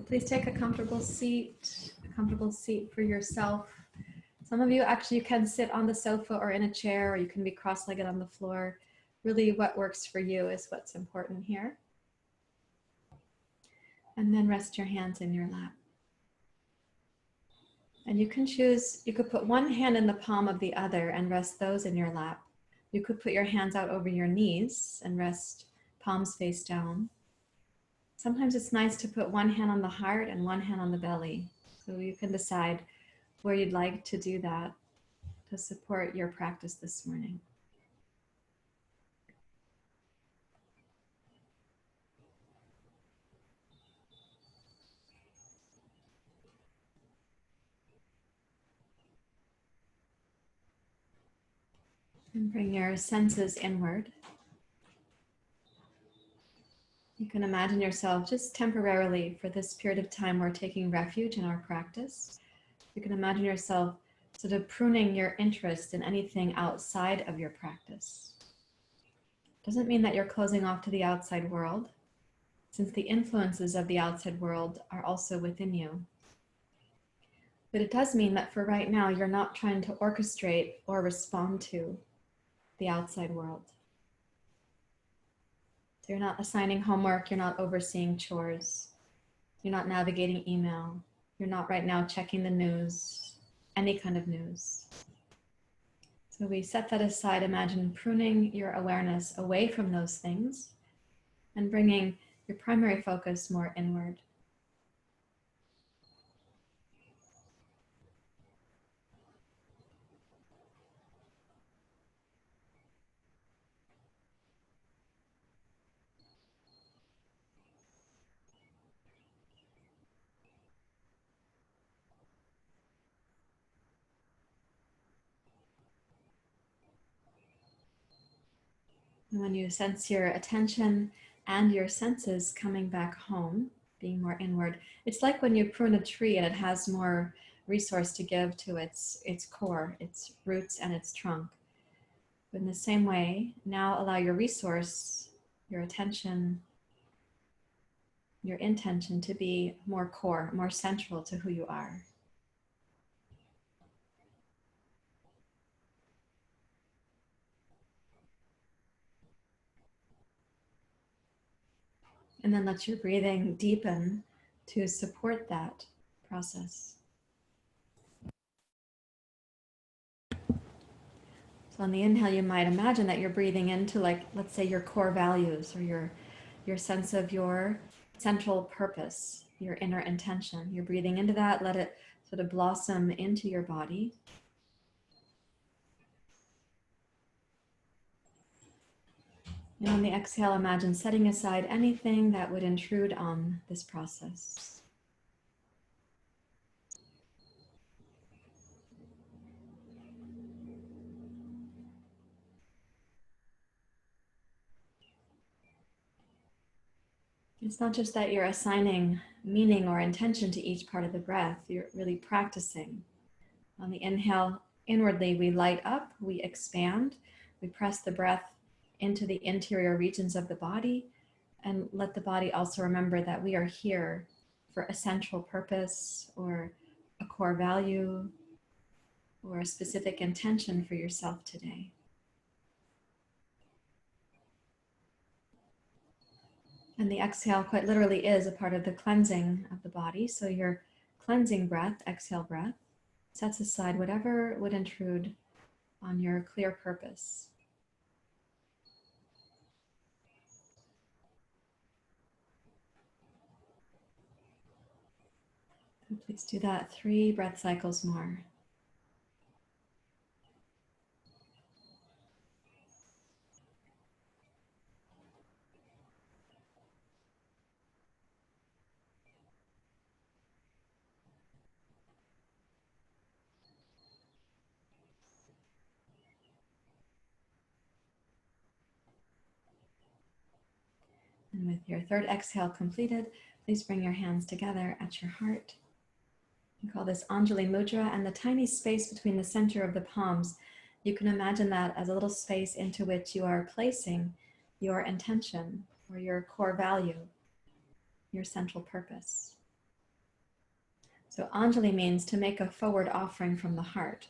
So please take a comfortable seat for yourself. Some of you actually you can sit on the sofa or in a chair, or you can be cross-legged on the floor. Really what works for you is what's important here. And then rest your hands in your lap. And you can choose, you could put one hand in the palm of the other and rest those in your lap. You could put your hands out over your knees and rest palms face down. Sometimes it's nice to put one hand on the heart and one hand on the belly. So you can decide where you'd like to do that to support your practice this morning. And bring your senses inward. You can imagine yourself just temporarily for this period of time we're taking refuge in our practice. You can imagine yourself sort of pruning your interest in anything outside of your practice. Doesn't mean that you're closing off to the outside world, since the influences of the outside world are also within you. But it does mean that for right now, you're not trying to orchestrate or respond to the outside world. So you're not assigning homework, you're not overseeing chores, you're not navigating email, you're not right now checking the news, any kind of news. So we set that aside, imagine pruning your awareness away from those things and bringing your primary focus more inward. And when you sense your attention and your senses coming back home, being more inward, it's like when you prune a tree and it has more resource to give to its core, its roots and its trunk. But in the same way, now allow your resource, your attention, your intention to be more core, more central to who you are. And then let your breathing deepen to support that process. So on the inhale, you might imagine that you're breathing into, like, let's say your core values or your sense of your central purpose, your inner intention. You're breathing into that, let it sort of blossom into your body. And on the exhale, imagine setting aside anything that would intrude on this process. It's not just that you're assigning meaning or intention to each part of the breath, you're really practicing. On the inhale, inwardly we light up, we expand, we press the breath into the interior regions of the body, and let the body also remember that we are here for a central purpose or a core value or a specific intention for yourself today. And the exhale quite literally is a part of the cleansing of the body. So your cleansing breath, exhale breath, sets aside whatever would intrude on your clear purpose. And please do that 3 breath cycles more. And with your 3rd exhale completed, please bring your hands together at your heart. We call this Anjali Mudra, and the tiny space between the center of the palms, you can imagine that as a little space into which you are placing your intention or your core value, your central purpose. So Anjali means to make a forward offering from the heart.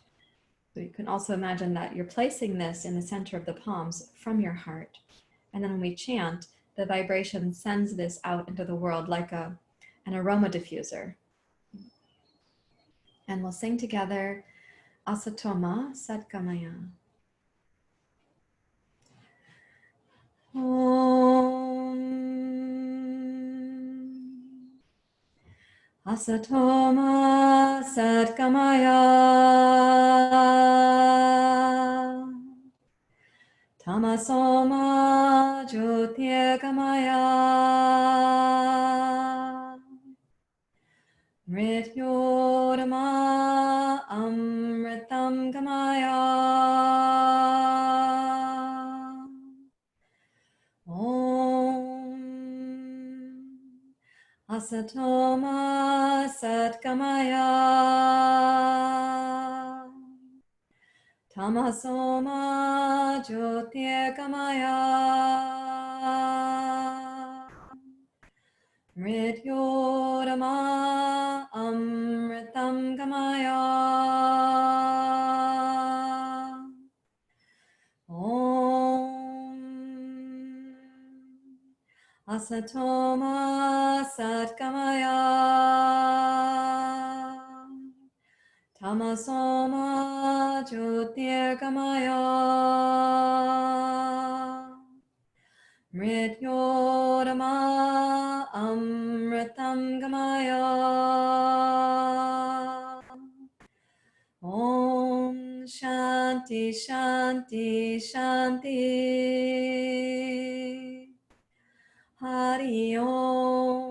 So you can also imagine that you're placing this in the center of the palms from your heart. And then when we chant, the vibration sends this out into the world like an aroma diffuser. And we'll sing together Asatoma Sadgamaya. Asatoma Sadgamaya Tamasoma Jyotirgamaya Mrityorma Amritam Gamaya Om Asatoma Sadgamaya Tamasoma Jyotirgamaya Mrityorma Amritam Gamaya Om Asatoma Sadgamaya Tamasoma Jyotirgamaya Mrityorma Amritam Gamaya Om Shanti Shanti Shanti Hari Om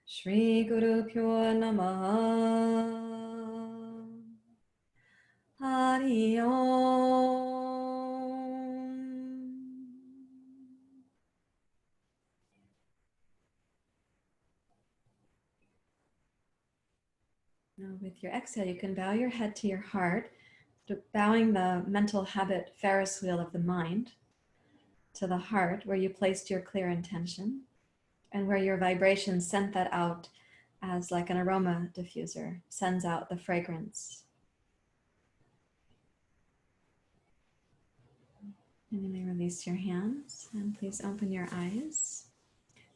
Shri Guru Pyo Namaha Hari Om. Now with your exhale, you can bow your head to your heart, bowing the mental habit Ferris wheel of the mind to the heart where you placed your clear intention and where your vibration sent that out as like an aroma diffuser, sends out the fragrance. And you may release your hands and please open your eyes.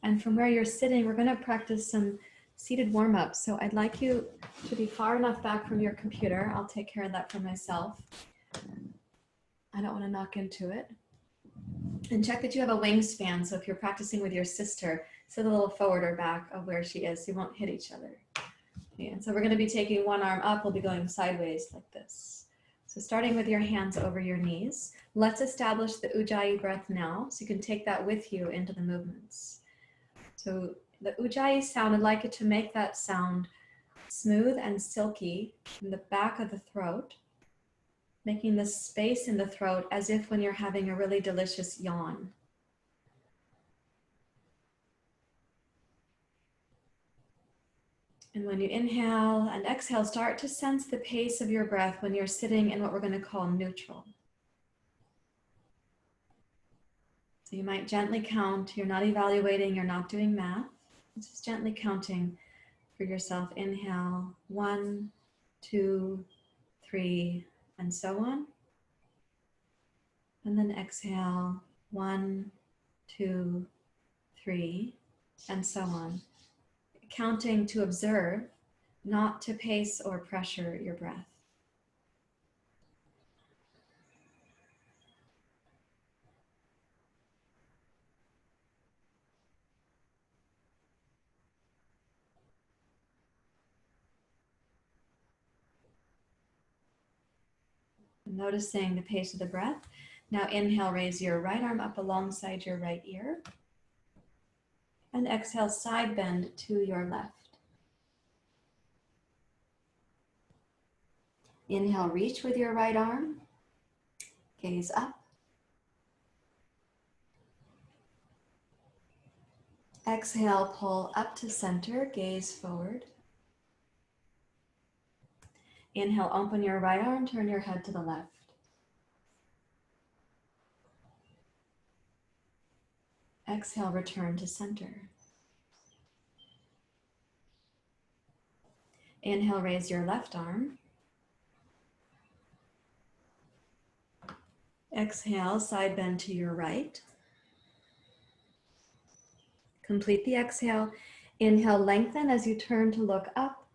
And from where you're sitting, we're going to practice some seated warm-ups. So I'd like you to be far enough back from your computer. I'll take care of that for myself. I don't want to knock into it. And check that you have a wingspan. So if you're practicing with your sister, sit a little forward or back of where she is so you won't hit each other. Okay, and so we're going to be taking one arm up. We'll be going sideways like this. So starting with your hands over your knees, let's establish the Ujjayi breath now. So you can take that with you into the movements. So the Ujjayi sound, I'd like you to make that sound smooth and silky in the back of the throat, making the space in the throat as if when you're having a really delicious yawn. And when you inhale and exhale, start to sense the pace of your breath when you're sitting in what we're going to call neutral. So you might gently count. You're not evaluating, you're not doing math. It's just gently counting for yourself. Inhale, 1, 2, 3, and so on. And then exhale, 1, 2, 3, and so on. Counting to observe, not to pace or pressure your breath. Noticing the pace of the breath. Now inhale, raise your right arm up alongside your right ear. And exhale, side bend to your left. Inhale, reach with your right arm. Gaze up. Exhale, pull up to center, gaze forward. Inhale, open your right arm, turn your head to the left. Exhale, return to center. Inhale, raise your left arm. Exhale, side bend to your right. Complete the exhale. Inhale, lengthen as you turn to look up.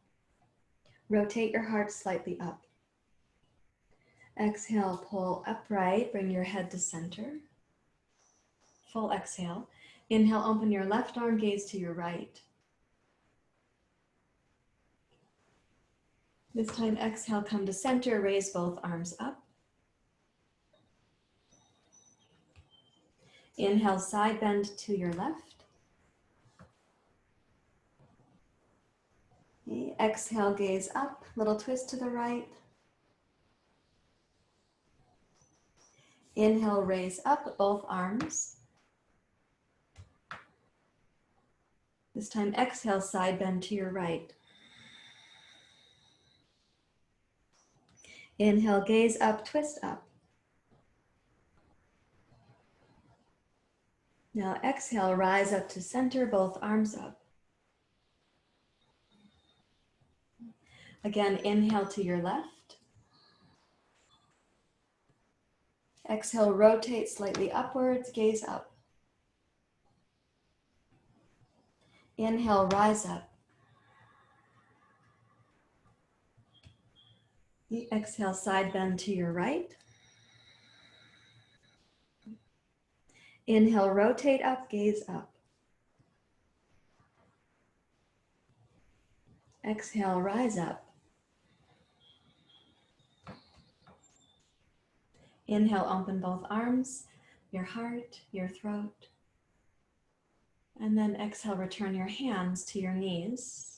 Rotate your heart slightly up. Exhale, pull upright, bring your head to center. Full exhale. Inhale, open your left arm, gaze to your right. This time, exhale, come to center, raise both arms up. Inhale, side bend to your left. Exhale, gaze up, little twist to the right. Inhale, raise up both arms. This time, exhale, side bend to your right. Inhale, gaze up, twist up. Now exhale, rise up to center, both arms up. Again, inhale to your left. Exhale, rotate slightly upwards, gaze up. Inhale, rise up. Exhale, side bend to your right. Inhale, rotate up, gaze up. Exhale, rise up. Inhale, open both arms, your heart, your throat. And then exhale, return your hands to your knees.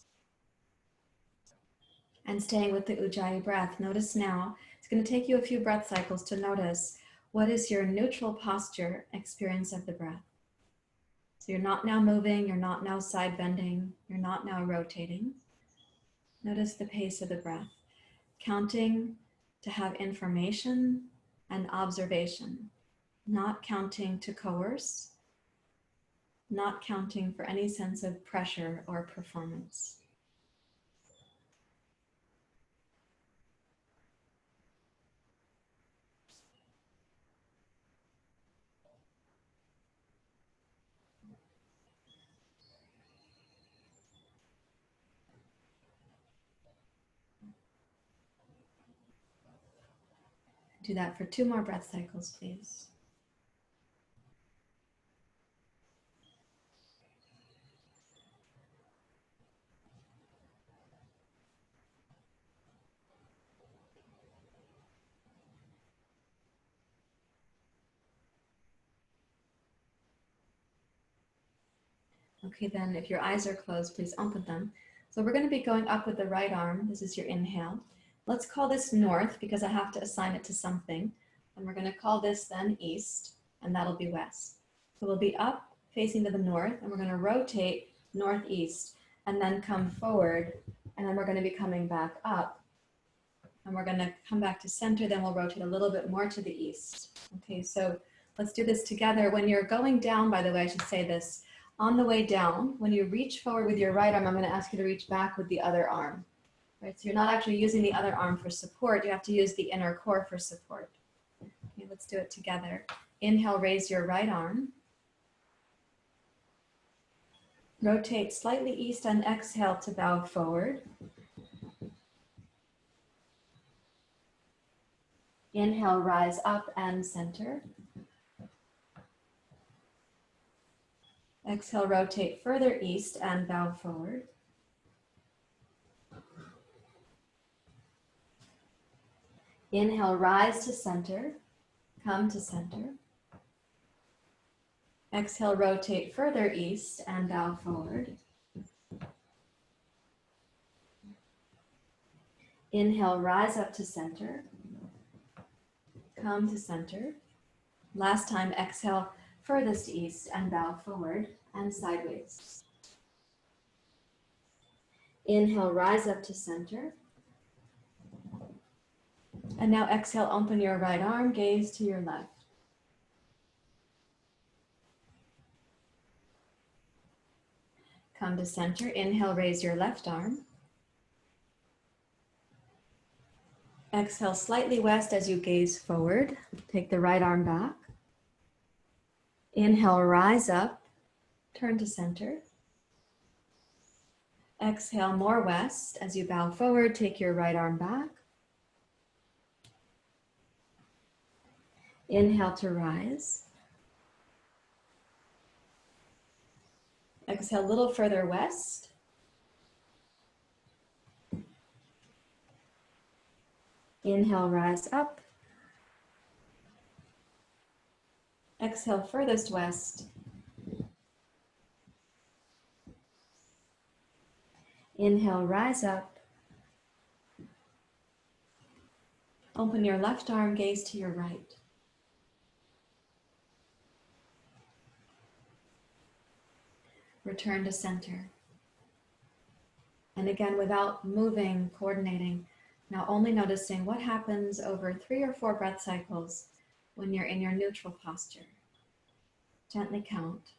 And staying with the Ujjayi breath, notice now, it's going to take you a few breath cycles to notice what is your neutral posture experience of the breath. So you're not now moving, you're not now side bending, you're not now rotating. Notice the pace of the breath, counting to have information and observation, not counting to coerce, not counting for any sense of pressure or performance. Do that for 2 more breath cycles, please. Okay, then if your eyes are closed, please open them. So we're going to be going up with the right arm. This is your inhale. Let's call this north because I have to assign it to something. And we're going to call this then east, and that'll be west. So we'll be up facing to the north, and we're going to rotate northeast, and then come forward, and then we're going to be coming back up. And we're going to come back to center, then we'll rotate a little bit more to the east. Okay, so let's do this together. When you're going down, by the way, I should say this. On the way down, when you reach forward with your right arm, I'm going to ask you to reach back with the other arm. Right? So you're not actually using the other arm for support. You have to use the inner core for support. Okay, let's do it together. Inhale, raise your right arm. Rotate slightly east and exhale to bow forward. Inhale, rise up and center. Exhale, rotate further east and bow forward. Inhale, rise to center, come to center. Exhale, rotate further east and bow forward. Inhale, rise up to center, come to center. Last time, exhale, furthest east and bow forward and sideways. Inhale, rise up to center. And now exhale, open your right arm, gaze to your left. Come to center. Inhale, raise your left arm. Exhale slightly west as you gaze forward. Take the right arm back. Inhale, rise up, turn to center. Exhale more west as you bow forward. Take your right arm back. Inhale to rise. Exhale a little further west. Inhale, rise up. Exhale furthest west. Inhale, rise up. Open your left arm, gaze to your right. Return to center. And again, without moving, coordinating, now only noticing what happens over 3 or 4 breath cycles when you're in your neutral posture. Gently count.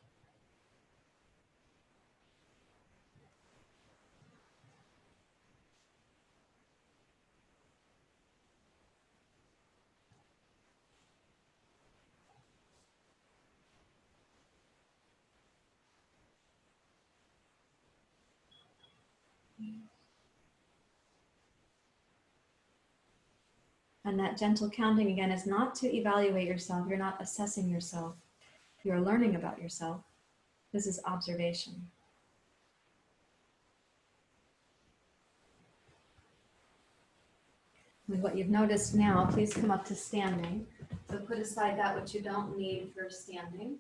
And that gentle counting again is not to evaluate yourself. You're not assessing yourself. You're learning about yourself. This is observation. With what you've noticed now, please come up to standing. So put aside that which you don't need for standing.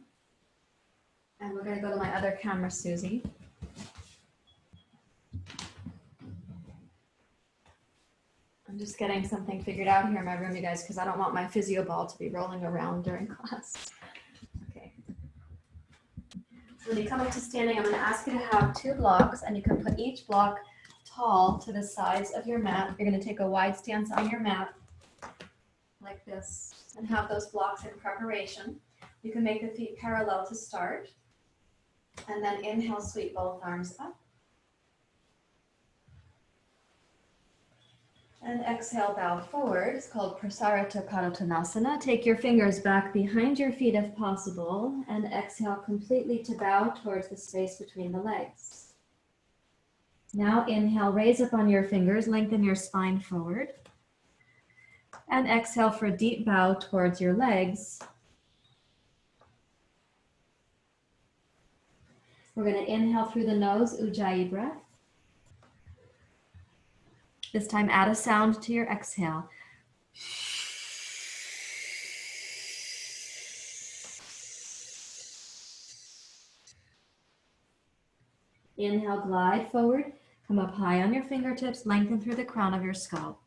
And we're going to go to my other camera, Susie. I'm just getting something figured out here in my room, you guys, because I don't want my physio ball to be rolling around during class. Okay. So when you come up to standing, I'm going to ask you to have 2 blocks, and you can put each block tall to the sides of your mat. You're going to take a wide stance on your mat, like this, and have those blocks in preparation. You can make the feet parallel to start, and then inhale, sweep both arms up. And exhale, bow forward. It's called Prasarita Padottanasana. Take your fingers back behind your feet if possible, and exhale completely to bow towards the space between the legs. Now inhale, raise up on your fingers, lengthen your spine forward. And exhale for a deep bow towards your legs. We're going to inhale through the nose, Ujjayi breath. This time add a sound to your exhale. Inhale, glide forward. Come up high on your fingertips, lengthen through the crown of your skull.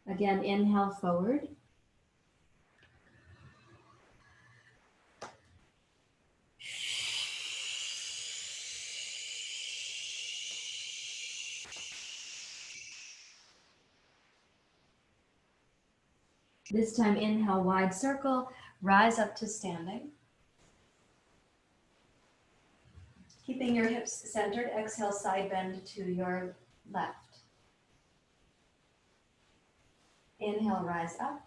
Again, inhale forward. This time, inhale, wide circle, rise up to standing. Keeping your hips centered, exhale, side bend to your left. Inhale, rise up.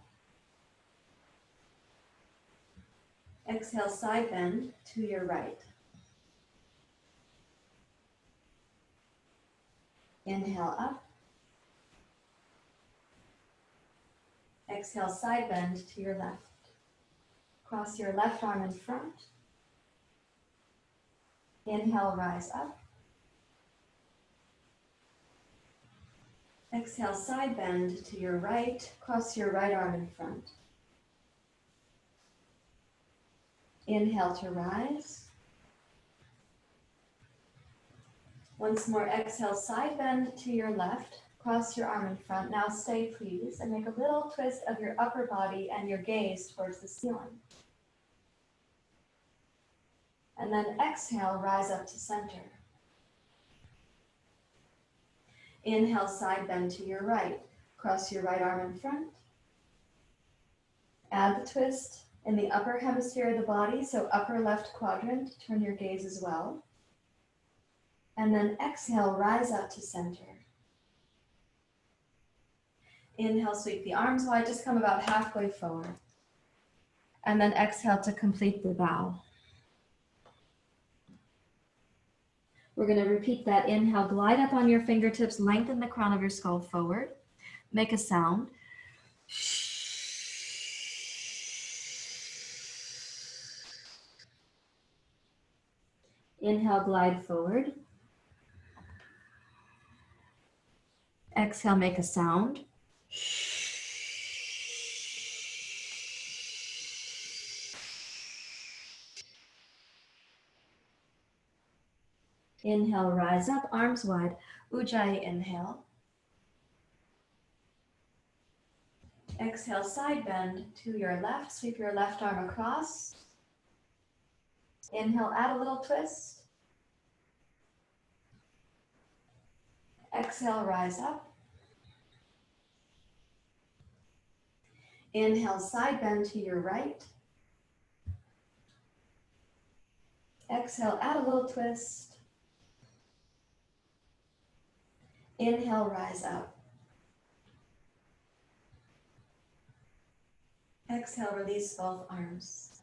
Exhale, side bend to your right. Inhale, up. Exhale, side bend to your left. Cross your left arm in front. Inhale, rise up. Exhale, side bend to your right. Cross your right arm in front. Inhale to rise. Once more, exhale, side bend to your left. Cross your arm in front. Now stay, please, and make a little twist of your upper body and your gaze towards the ceiling. And then exhale, rise up to center. Inhale, side bend to your right. Cross your right arm in front. Add the twist. in the upper hemisphere of the body, so upper left quadrant, turn your gaze as well. And then exhale, rise up to center. Inhale, sweep the arms wide, just come about halfway forward. And then exhale to complete the bow. We're going to repeat that. Inhale, glide up on your fingertips, lengthen the crown of your skull forward. Make a sound. Inhale, glide forward. Exhale, make a sound. Inhale, rise up, arms wide. Ujjayi inhale. Exhale, side bend to your left. Sweep your left arm across. Inhale, add a little twist. Exhale, rise up. Inhale, side bend to your right. Exhale, add a little twist. Inhale, rise up. Exhale, release both arms.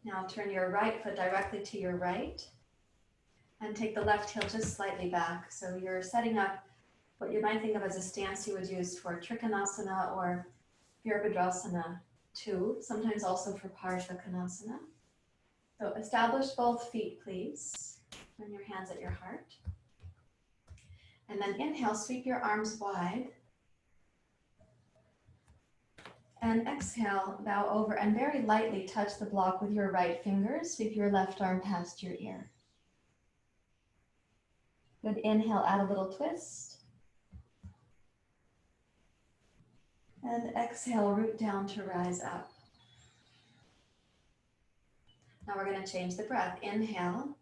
Now turn your right foot directly to your right and take the left heel just slightly back. So you're setting up what you might think of as a stance you would use for Trikonasana or Virabhadrasana 2, sometimes also for Parsvakonasana. So establish both feet, please. Turn your hands at your heart. And then inhale, sweep your arms wide. And exhale, bow over and very lightly touch the block with your right fingers. Sweep your left arm past your ear. Good. Inhale, add a little twist. And exhale, root down to rise up. Now we're going to change the breath. Inhale.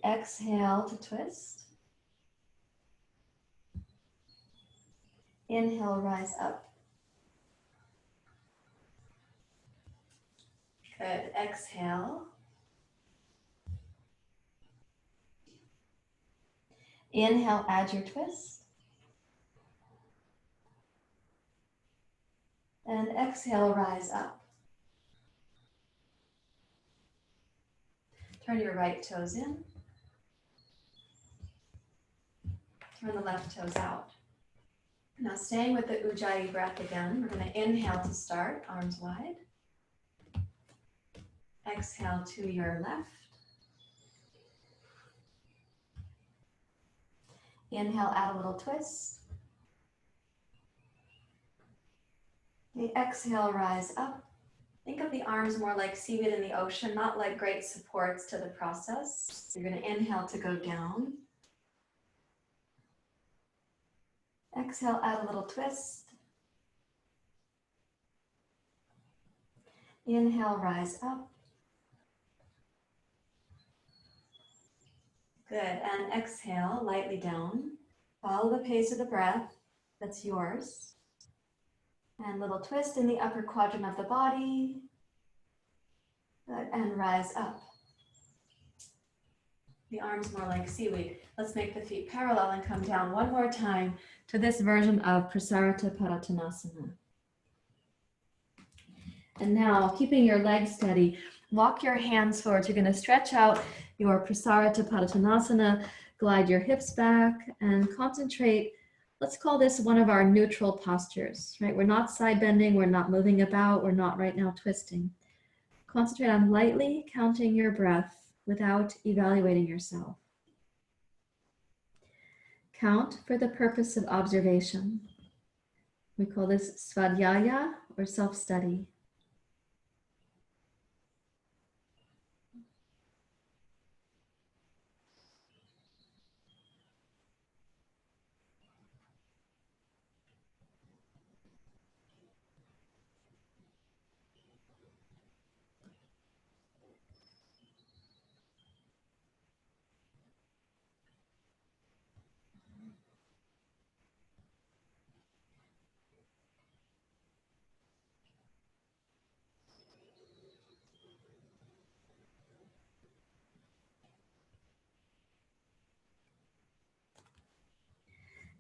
Exhale to twist. Inhale, rise up. Good. Exhale. Inhale, add your twist. And exhale, rise up. Turn your right toes in. Turn the left toes out. Now staying with the Ujjayi breath again, we're going to inhale to start, arms wide. Exhale to your left. Inhale, add a little twist. The exhale, rise up. Think of the arms more like seaweed in the ocean, not like great supports to the process. So you're going to inhale to go down. Exhale, add a little twist. Inhale, rise up. Good, and exhale, lightly down. Follow the pace of the breath, that's yours. And little twist in the upper quadrant of the body. Good, and rise up. The arms more like seaweed. Let's make the feet parallel and come down one more time to this version of Prasarita Padottanasana. And now, keeping your legs steady, walk your hands forward. You're going to stretch out your Prasarita Padottanasana, glide your hips back, and concentrate. Let's call this one of our neutral postures, right? We're not side bending, we're not moving about, we're not right now twisting. Concentrate on lightly counting your breath without evaluating yourself. Count for the purpose of observation. We call this svadhyaya or self-study.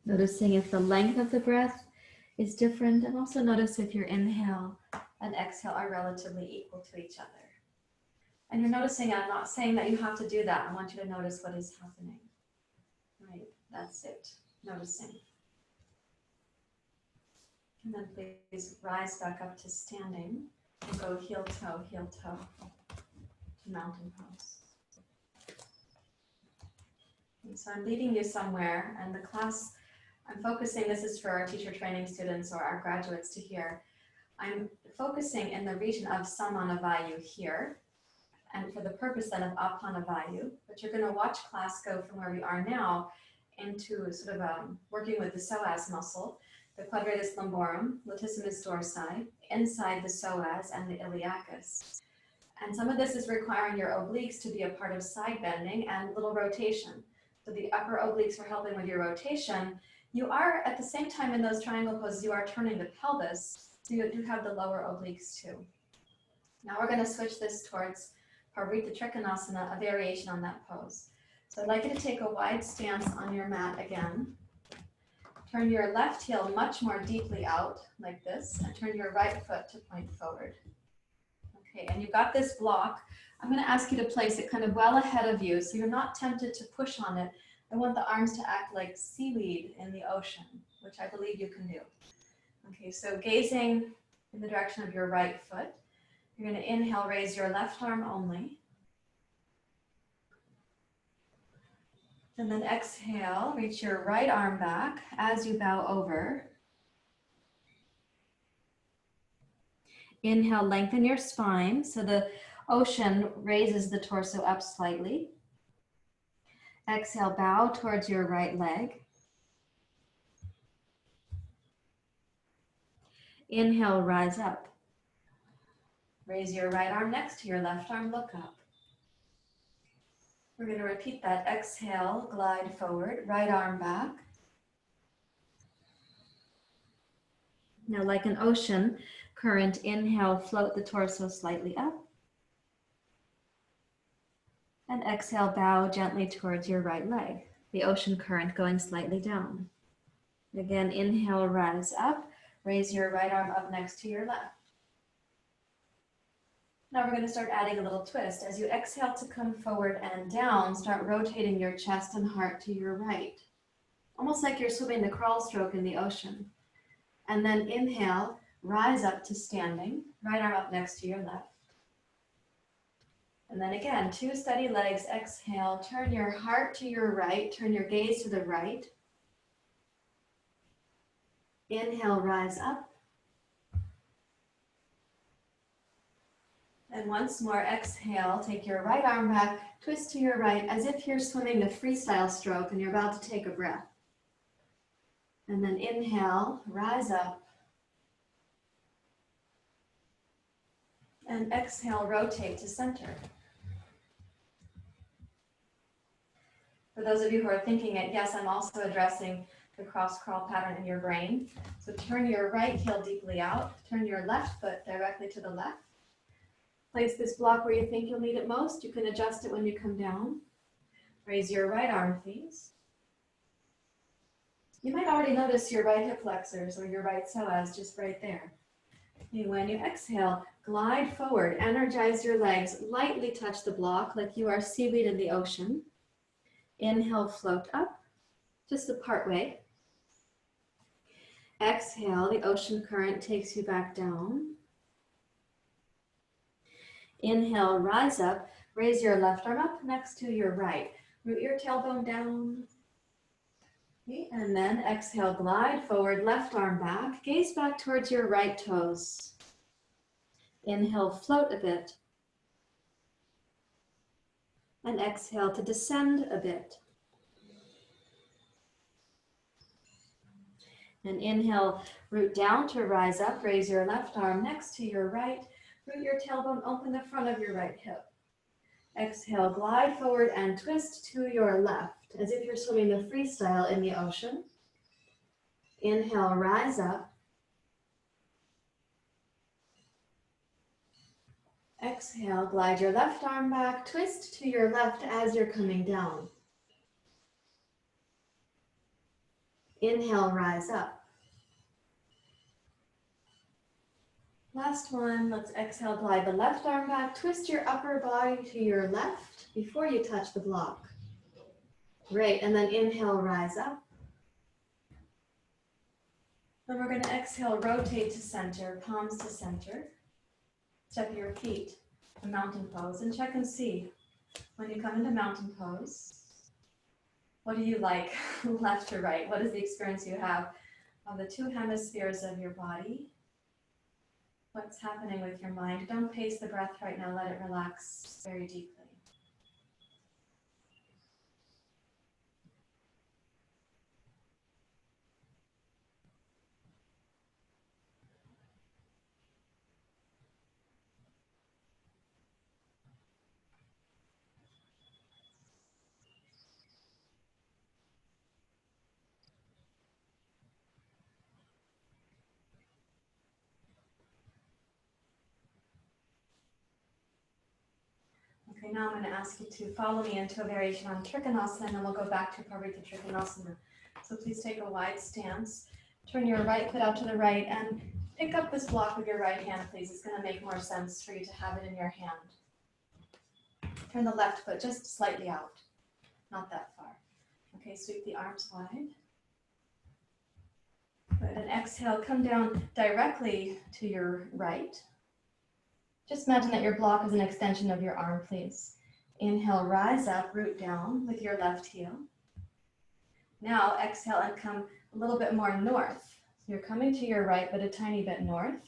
Noticing if the length of the breath is different, and also notice if your inhale and exhale are relatively equal to each other. And you're noticing, I'm not saying that you have to do that. I want you to notice what is happening. Right, that's it, noticing. And then please rise back up to standing and go heel toe to mountain pose. And so I'm leading you somewhere, and the class I'm focusing, this is for our teacher training students or our graduates to hear. I'm focusing in the region of Samana Vayu here, and for the purpose then of Apana Vayu, but you're going to watch class go from where we are now into sort of working with the psoas muscle, the quadratus lumborum, latissimus dorsi, inside the psoas and the iliacus. And some of this is requiring your obliques to be a part of side bending and little rotation. So the upper obliques are helping with your rotation. You are, at the same time in those triangle poses, you are turning the pelvis, so you do have the lower obliques too. Now we're going to switch this towards Prasarita Trikonasana, a variation on that pose. So I'd like you to take a wide stance on your mat again. Turn your left heel much more deeply out, like this, and turn your right foot to point forward. Okay, and you've got this block. I'm going to ask you to place it kind of well ahead of you, so you're not tempted to push on it. I want the arms to act like seaweed in the ocean, which I believe you can do. Okay, so gazing in the direction of your right foot, you're going to inhale, raise your left arm only. And then exhale, reach your right arm back as you bow over. Inhale, lengthen your spine so the ocean raises the torso up slightly. Exhale, bow towards your right leg. Inhale, rise up. Raise your right arm next to your left arm, look up. We're going to repeat that. Exhale, glide forward, right arm back. Now, like an ocean current, inhale, float the torso slightly up. And exhale, bow gently towards your right leg. The ocean current going slightly down. Again, inhale, rise up. Raise your right arm up next to your left. Now we're going to start adding a little twist. As you exhale to come forward and down, start rotating your chest and heart to your right. Almost like you're swimming the crawl stroke in the ocean. And then inhale, rise up to standing, right arm up next to your left. And then again, two steady legs, exhale, turn your heart to your right, turn your gaze to the right. Inhale, rise up. And once more, exhale, take your right arm back, twist to your right as if you're swimming the freestyle stroke and you're about to take a breath. And then inhale, rise up. And exhale, rotate to center. For those of you who are thinking it, yes, I'm also addressing the cross crawl pattern in your brain. So turn your right heel deeply out, turn your left foot directly to the left. Place this block where you think you'll need it most. You can adjust it when you come down. Raise your right arm, please. You might already notice your right hip flexors or your right psoas just right there. And when you exhale, glide forward, energize your legs, lightly touch the block like you are seaweed in the ocean. Inhale, float up, just the part way. Exhale, the ocean current takes you back down. Inhale, rise up, raise your left arm up next to your right. Root your tailbone down. Okay, and then exhale, glide forward, left arm back, gaze back towards your right toes. Inhale, float a bit. And exhale to descend a bit. And inhale, root down to rise up, raise your left arm next to your right. Root your tailbone, open the front of your right hip. Exhale, glide forward and twist to your left, as if you're swimming the freestyle in the ocean. Inhale, rise up. Exhale, glide your left arm back, twist to your left as you're coming down. Inhale, rise up. Last one, let's exhale, glide the left arm back. Twist your upper body to your left before you touch the block. Great, and then inhale, rise up. Then we're going to exhale, rotate to center, palms to center. Step your feet to mountain pose and check and see. When you come into mountain pose, what do you like, left or right? What is the experience you have of the two hemispheres of your body? What's happening with your mind? Don't pace the breath right now. Let it relax very deeply. Okay, now I'm going to ask you to follow me into a variation on Trikonasana, and then we'll go back to Prasarita Trikonasana. So please take a wide stance. Turn your right foot out to the right and pick up this block with your right hand, please. It's going to make more sense for you to have it in your hand. Turn the left foot just slightly out, not that far. Okay, sweep the arms wide. Good, and exhale, come down directly to your right. Just imagine that your block is an extension of your arm, please. Inhale, rise up, root down with your left heel. Now exhale and come a little bit more north. So you're coming to your right, but a tiny bit north.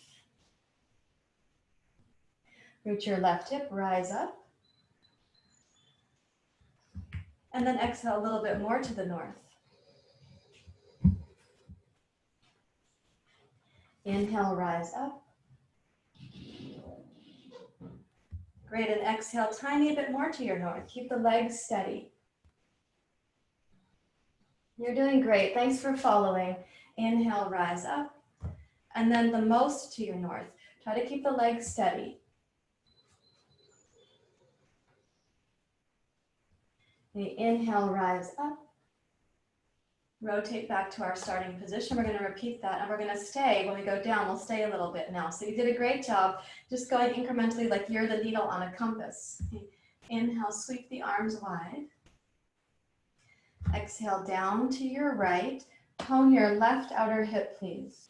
Root your left hip, rise up. And then exhale a little bit more to the north. Inhale, rise up. Great, and exhale tiny bit more to your north. Keep the legs steady. You're doing great. Thanks for following. Inhale, rise up. And then the most to your north. Try to keep the legs steady. Okay, inhale, rise up. Rotate back to our starting position. We're going to repeat that, and we're going to stay. When we go down, we'll stay a little bit now. So you did a great job just going incrementally like you're the needle on a compass. Okay. Inhale, sweep the arms wide. Exhale, down to your right. Tone your left outer hip, please.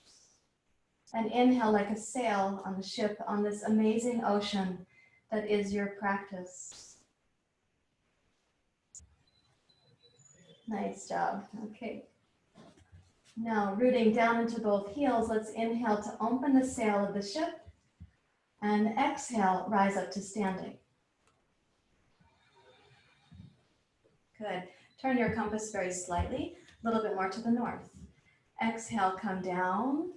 And inhale like a sail on the ship on this amazing ocean that is your practice. Nice job. Okay. Now, rooting down into both heels, let's inhale to open the sail of the ship and exhale, rise up to standing. Good. Turn your compass very slightly, a little bit more to the north. Exhale, come down.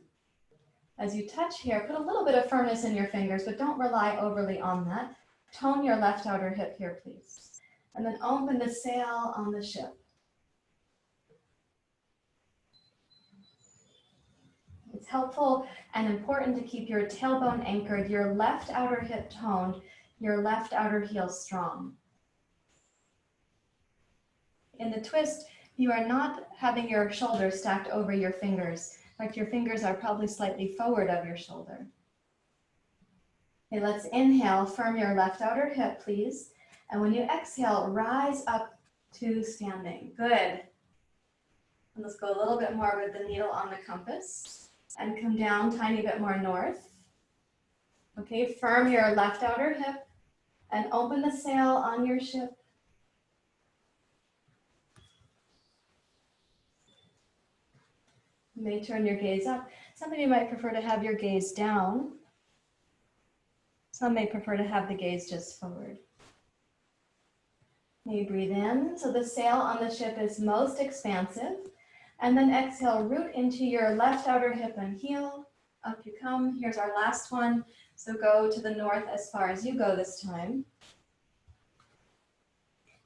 As you touch here, put a little bit of firmness in your fingers, but don't rely overly on that. Tone your left outer hip here, please. And then open the sail on the ship. It's helpful and important to keep your tailbone anchored, your left outer hip toned, your left outer heel strong. In the twist, you are not having your shoulders stacked over your fingers. In fact, your fingers are probably slightly forward of your shoulder. Okay, let's inhale, firm your left outer hip, please. And when you exhale, rise up to standing. Good. And let's go a little bit more with the needle on the compass. And come down tiny bit more north. Okay, firm your left outer hip and open the sail on your ship. You may turn your gaze up. Some of you might prefer to have your gaze down. Some may prefer to have the gaze just forward. You breathe in, so the sail on the ship is most expansive. And then exhale, root into your left outer hip and heel. Up you come. Here's our last one. So go to the north as far as you go this time.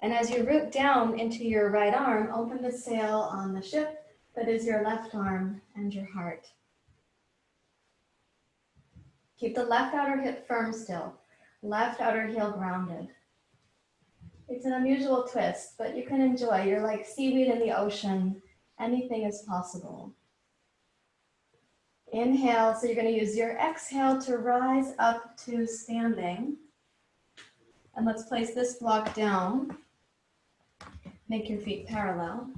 And as you root down into your right arm, open the sail on the ship that is your left arm and your heart. Keep the left outer hip firm still. Left outer heel grounded. It's an unusual twist, but you can enjoy. You're like seaweed in the ocean. Anything is possible. Inhale, so you're going to use your exhale to rise up to standing. And let's place this block down. Make your feet parallel.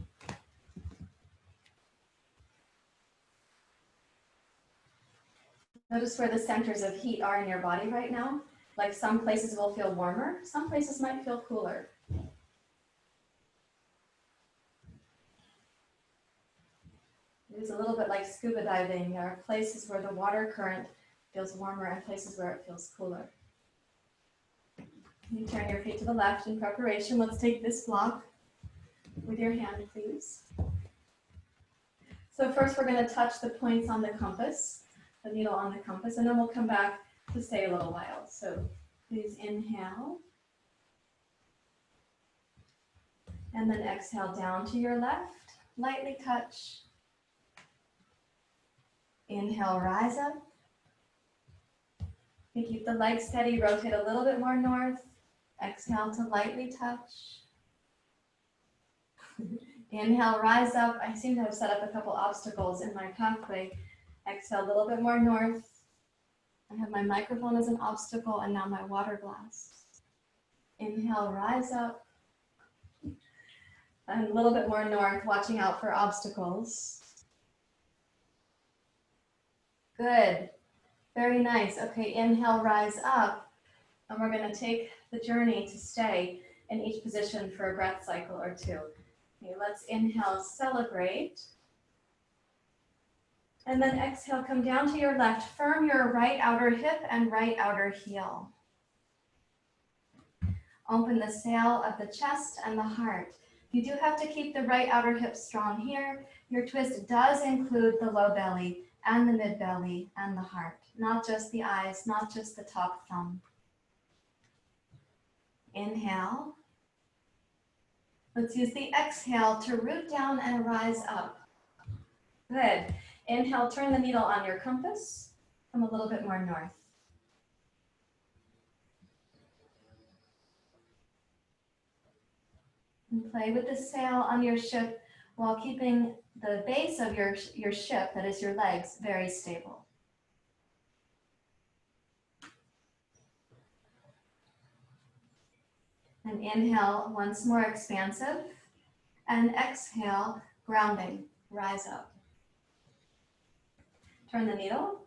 Notice where the centers of heat are in your body right now. Like some places will feel warmer, some places might feel cooler. It is a little bit like scuba diving. There are places where the water current feels warmer and places where it feels cooler. You turn your feet to the left in preparation. Let's take this block with your hand, please. So first we're going to touch the points on the compass, the needle on the compass, and then we'll come back to stay a little while. So please inhale. And then exhale down to your left, lightly touch. Inhale, rise up. You keep the legs steady, rotate a little bit more north. Exhale to lightly touch. Inhale, rise up. I seem to have set up a couple obstacles in my pathway. Exhale, a little bit more north. I have my microphone as an obstacle and now my water glass. Inhale, rise up. And a little bit more north, watching out for obstacles. Good. Very nice. Okay, inhale, rise up. And we're going to take the journey to stay in each position for a breath cycle or two. Okay, let's inhale, celebrate. And then exhale, come down to your left. Firm your right outer hip and right outer heel. Open the sail of the chest and the heart. You do have to keep the right outer hip strong here. Your twist does include the low belly and the mid belly and the heart, not just the eyes, not just the top thumb. Inhale. Let's use the exhale to root down and rise up. Good. Inhale, turn the needle on your compass. Come a little bit more north. And play with the sail on your ship while keeping the base of your ship, that is your legs, very stable. And inhale, once more expansive. And exhale, grounding, rise up. Turn the needle.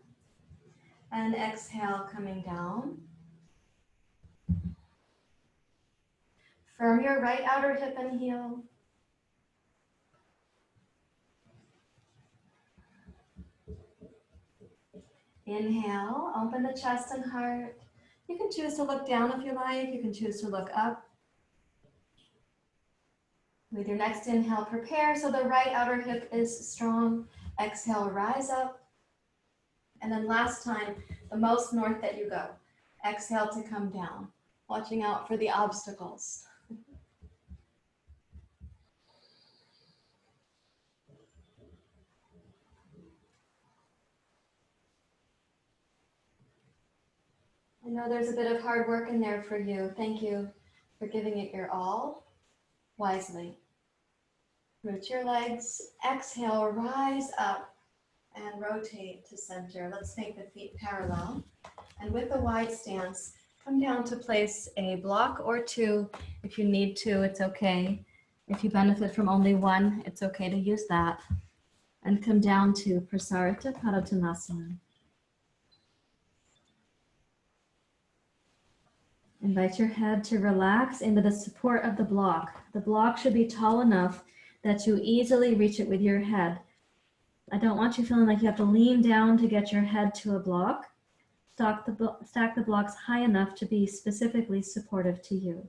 And exhale, coming down. Firm your right outer hip and heel. Inhale, open the chest and heart. You can choose to look down if you like. You can choose to look up. With your next inhale, prepare so the right outer hip is strong. Exhale, rise up. And then last time, the most north that you go. Exhale to come down, watching out for the obstacles. I know there's a bit of hard work in there for you. Thank you for giving it your all wisely. Root your legs. Exhale, rise up and rotate to center. Let's make the feet parallel. And with a wide stance, come down to place a block or two. If you need to, it's okay. If you benefit from only one, it's okay to use that. And come down to Prasarita Padottanasana. Invite your head to relax into the support of the block. The block should be tall enough that you easily reach it with your head. I don't want you feeling like you have to lean down to get your head to a block. Stack the blocks high enough to be specifically supportive to you.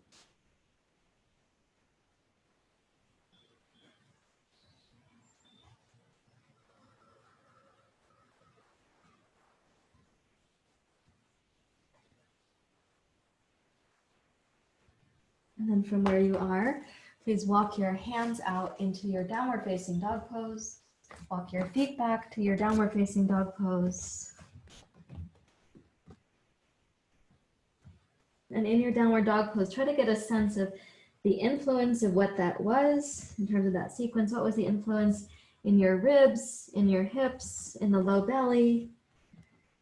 And then from where you are, please walk your hands out into your downward facing dog pose. Walk your feet back to your downward facing dog pose. And in your downward dog pose, try to get a sense of the influence of what that was in terms of that sequence. What was the influence in your ribs, in your hips, in the low belly?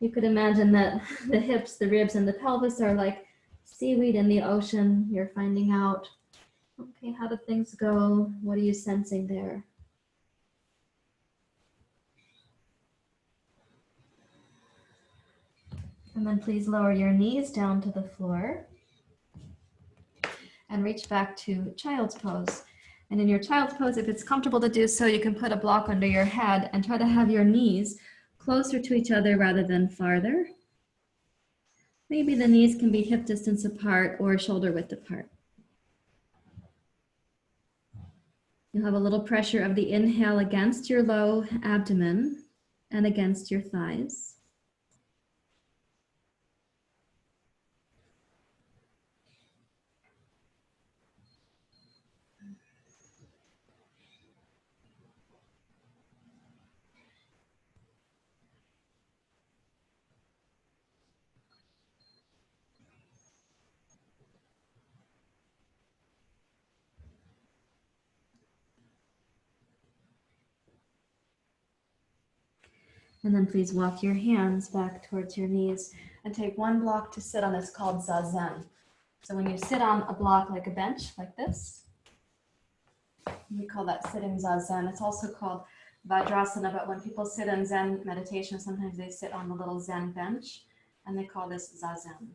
You could imagine that the hips, the ribs, and the pelvis are like seaweed in the ocean. You're finding out, okay, how do things go? What are you sensing there? And then please lower your knees down to the floor and reach back to child's pose. And in your child's pose, if it's comfortable to do so, you can put a block under your head and try to have your knees closer to each other rather than farther. Maybe the knees can be hip distance apart or shoulder width apart. You'll have a little pressure of the inhale against your low abdomen and against your thighs. And then please walk your hands back towards your knees and take one block to sit on. It's called zazen. So when you sit on a block like a bench, like this, we call that sitting zazen. It's also called vajrasana, but when people sit in Zen meditation, sometimes they sit on the little Zen bench, and they call this zazen.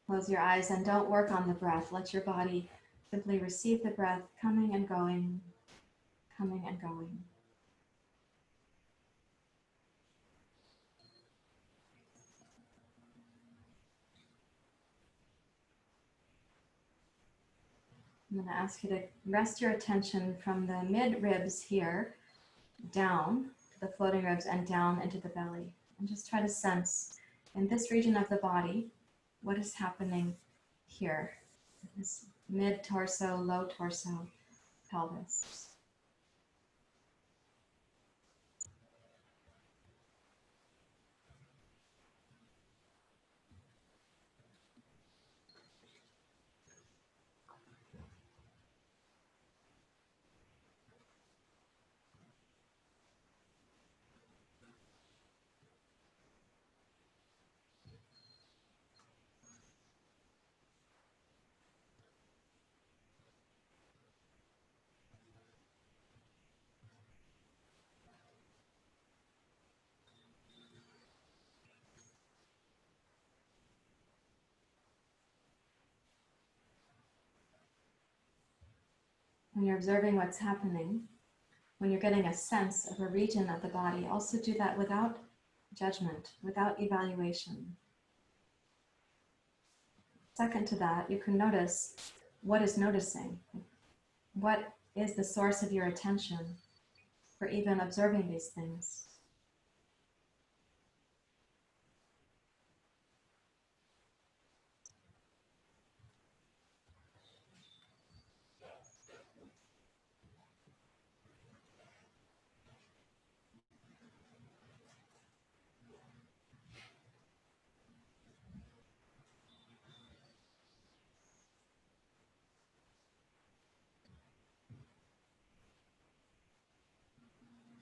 Close your eyes and don't work on the breath. Let your body simply receive the breath coming and going, coming and going. I'm going to ask you to rest your attention from the mid ribs here down to the floating ribs and down into the belly. And just try to sense in this region of the body what is happening here, this mid torso, low torso, pelvis. When you're observing what's happening, when you're getting a sense of a region of the body, also do that without judgment, without evaluation. Second to that, you can notice what is noticing. What is the source of your attention for even observing these things?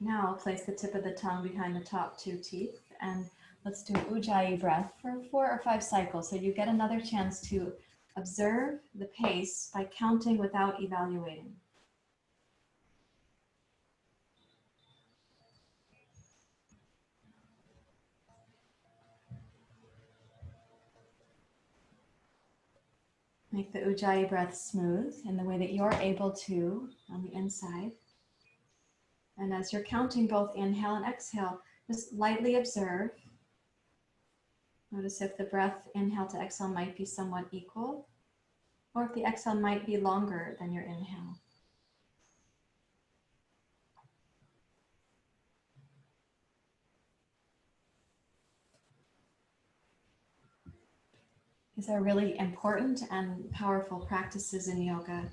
Now place the tip of the tongue behind the top two teeth and let's do Ujjayi breath for 4 or 5 cycles. So you get another chance to observe the pace by counting without evaluating. Make the Ujjayi breath smooth in the way that you're able to on the inside. And as you're counting both inhale and exhale, just lightly observe. Notice if the breath, inhale to exhale, might be somewhat equal, or if the exhale might be longer than your inhale. These are really important and powerful practices in yoga.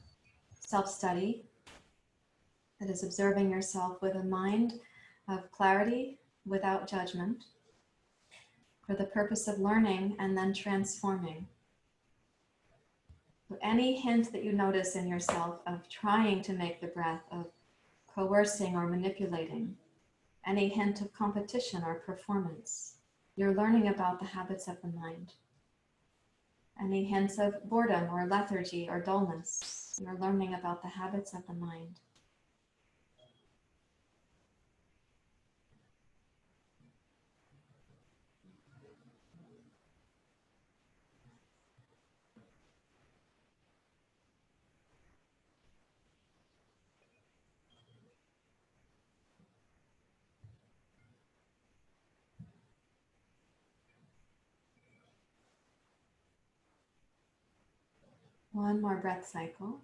Self-study, that is observing yourself with a mind of clarity without judgment. for the purpose of learning and then transforming. So any hint that you notice in yourself of trying to make the breath, of coercing or manipulating, any hint of competition or performance, you're learning about the habits of the mind. Any hints of boredom or lethargy or dullness, you're learning about the habits of the mind. One more breath cycle.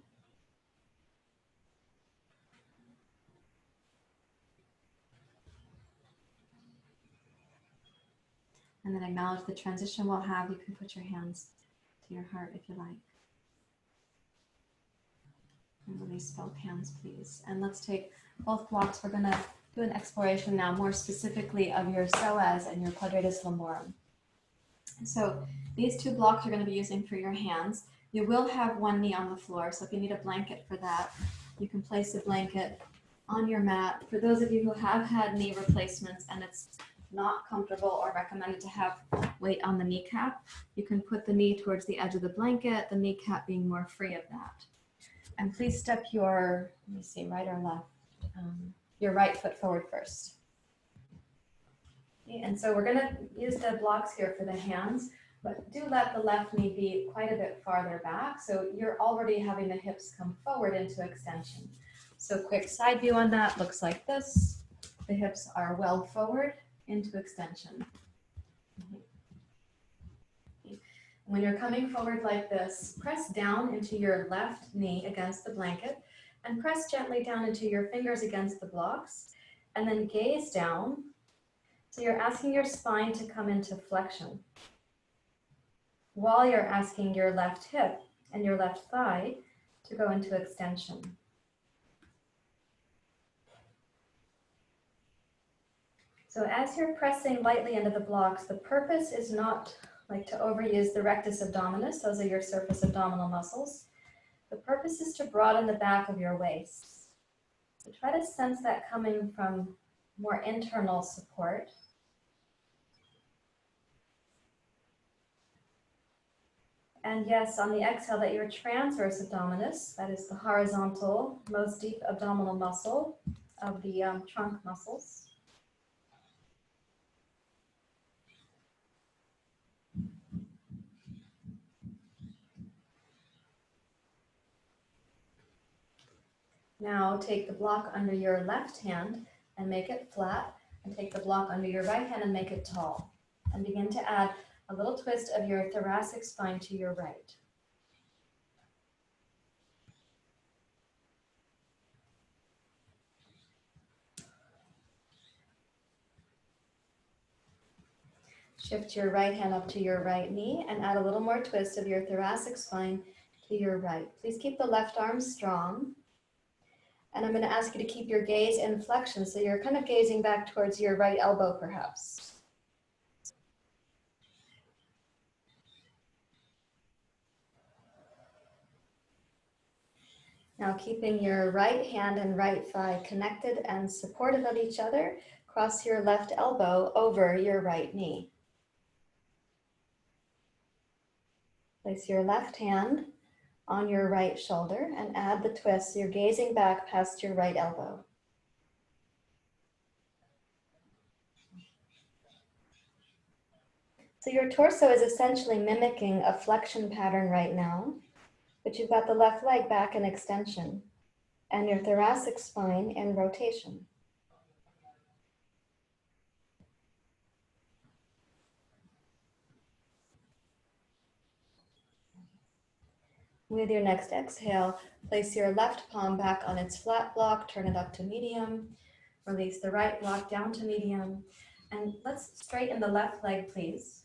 And then acknowledge the transition we'll have. You can put your hands to your heart if you like. And release both hands, please. And let's take both blocks. We're going to do an exploration now, more specifically of your psoas and your quadratus lumborum. So these two blocks you're going to be using for your hands. You will have one knee on the floor, so if you need a blanket for that, you can place a blanket on your mat. For those of you who have had knee replacements and it's not comfortable or recommended to have weight on the kneecap, you can put the knee towards the edge of the blanket, the kneecap being more free of that. And please step your, let me see, right or left, your right foot forward first. Okay, and so we're going to use the blocks here for the hands, but do let the left knee be quite a bit farther back. So you're already having the hips come forward into extension. So quick side view on that looks like this. The hips are well forward into extension. When you're coming forward like this, press down into your left knee against the blanket and press gently down into your fingers against the blocks and then gaze down. So you're asking your spine to come into flexion while you're asking your left hip and your left thigh to go into extension. So as you're pressing lightly into the blocks, the purpose is not like to overuse the rectus abdominis. Those are your surface abdominal muscles. The purpose is to broaden the back of your waist. So try to sense that coming from more internal support. And yes, on the exhale, that your transverse abdominis, that is the horizontal, most deep abdominal muscle of the trunk muscles. Now take the block under your left hand and make it flat, and take the block under your right hand and make it tall. And begin to add a little twist of your thoracic spine to your right. Shift your right hand up to your right knee and add a little more twist of your thoracic spine to your right. Please keep the left arm strong. And I'm going to ask you to keep your gaze in flexion, so you're kind of gazing back towards your right elbow perhaps. Now keeping your right hand and right thigh connected and supportive of each other, cross your left elbow over your right knee. Place your left hand on your right shoulder and add the twist. So you're gazing back past your right elbow. So your torso is essentially mimicking a flexion pattern right now, but you've got the left leg back in extension and your thoracic spine in rotation. With your next exhale, place your left palm back on its flat block, turn it up to medium, release the right block down to medium, and let's straighten the left leg, please.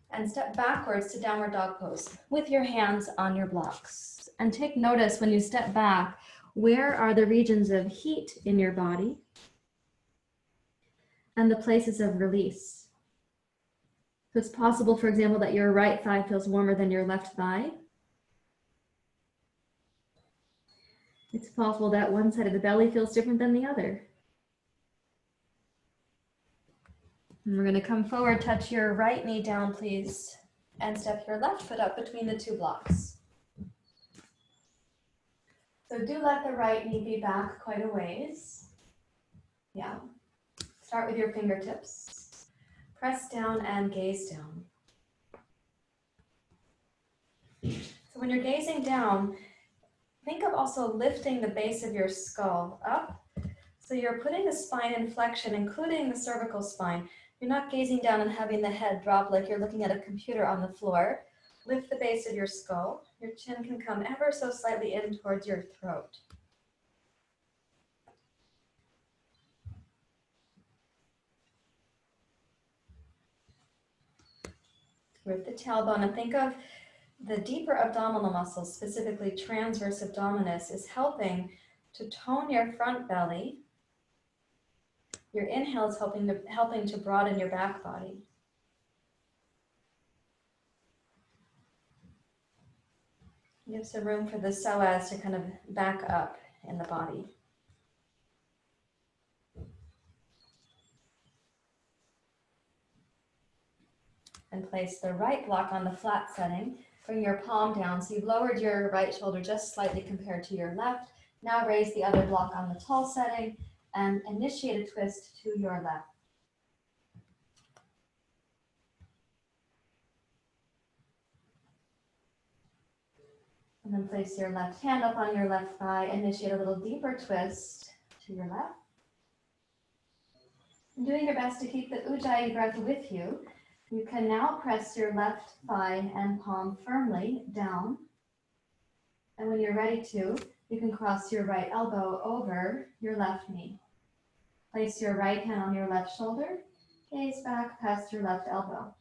And step backwards to downward dog pose with your hands on your blocks. And take notice when you step back, where are the regions of heat in your body and the places of release? So it's possible, for example, that your right thigh feels warmer than your left thigh. It's possible that one side of the belly feels different than the other. And we're going to come forward, touch your right knee down, please, and step your left foot up between the two blocks. So do let the right knee be back quite a ways. Yeah. Start with your fingertips. Press down and gaze down. So when you're gazing down, think of also lifting the base of your skull up. So you're putting the spine in flexion, including the cervical spine. You're not gazing down and having the head drop like you're looking at a computer on the floor. Lift the base of your skull. Your chin can come ever so slightly in towards your throat. Root the tailbone and think of the deeper abdominal muscles, specifically transverse abdominis, is helping to tone your front belly. Your inhale is helping to broaden your back body. Give some room for the psoas to kind of back up in the body. And place the right block on the flat setting. Bring your palm down. So you've lowered your right shoulder just slightly compared to your left. Now raise the other block on the tall setting and initiate a twist to your left. And then place your left hand up on your left thigh. Initiate a little deeper twist to your left. And doing your best to keep the Ujjayi breath with you. You can now press your left thigh and palm firmly down. And when you're ready to, you can cross your right elbow over your left knee. Place your right hand on your left shoulder. Gaze back past your left elbow.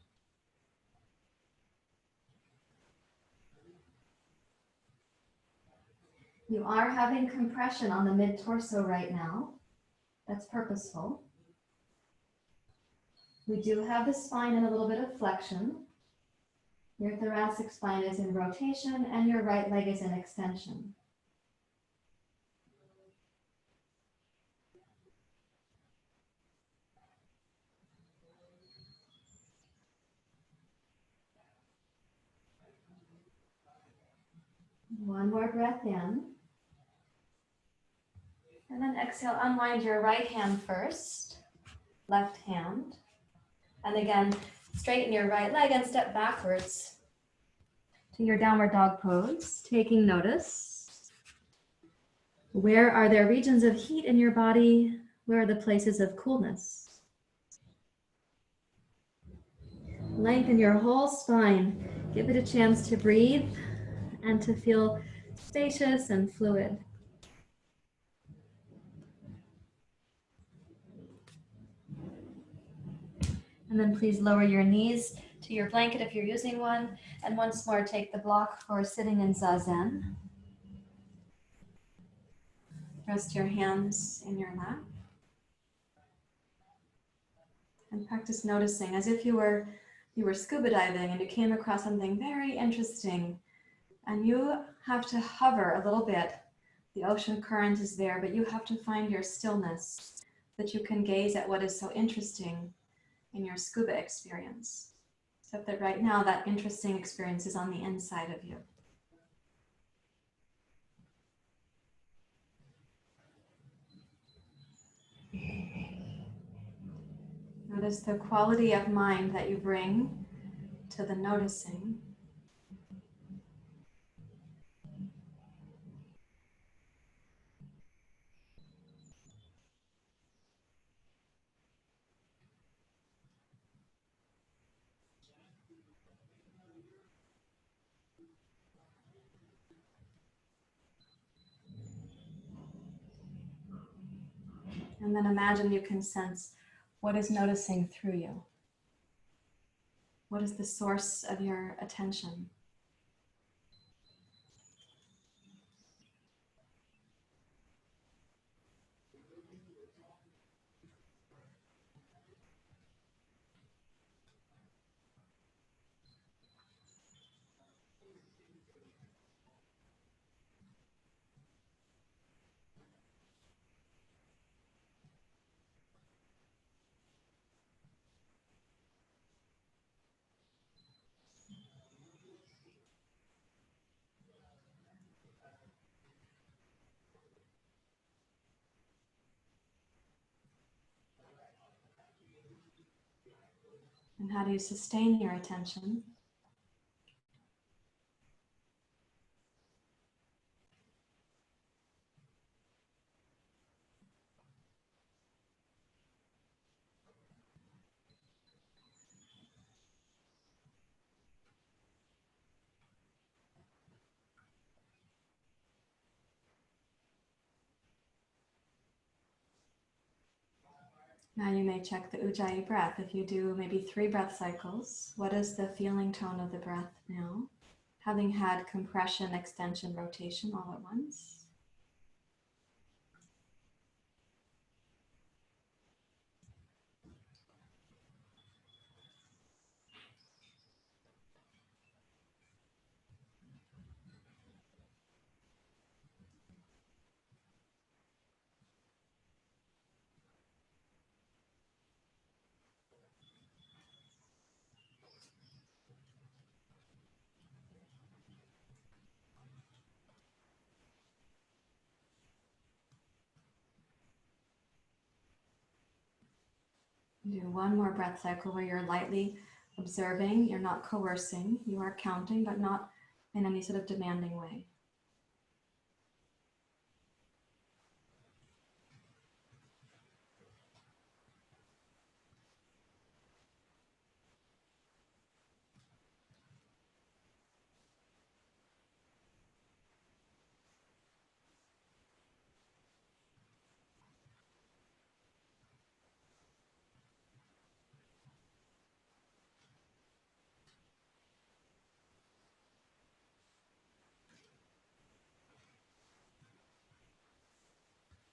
You are having compression on the mid-torso right now. That's purposeful. We do have the spine in a little bit of flexion. Your thoracic spine is in rotation and your right leg is in extension. One more breath in. And then exhale, unwind your right hand first, left hand. And again, straighten your right leg and step backwards to your downward dog pose, taking notice. Where are there regions of heat in your body? Where are the places of coolness? Lengthen your whole spine. Give it a chance to breathe and to feel spacious and fluid. And then please lower your knees to your blanket if you're using one. And once more, take the block for sitting in Zazen. Rest your hands in your lap. And practice noticing as if you were scuba diving and you came across something very interesting. And you have to hover a little bit. The ocean current is there, but you have to find your stillness so that you can gaze at what is so interesting in your scuba experience. Except that right now that interesting experience is on the inside of you. Notice the quality of mind that you bring to the noticing. And then imagine you can sense what is noticing through you. What is the source of your attention? And how do you sustain your attention? Now you may check the Ujjayi breath. If you do maybe 3 breath cycles, what is the feeling tone of the breath now? Having had compression, extension, rotation all at once. Do one more breath cycle where you're lightly observing, you're not coercing, you are counting, but not in any sort of demanding way.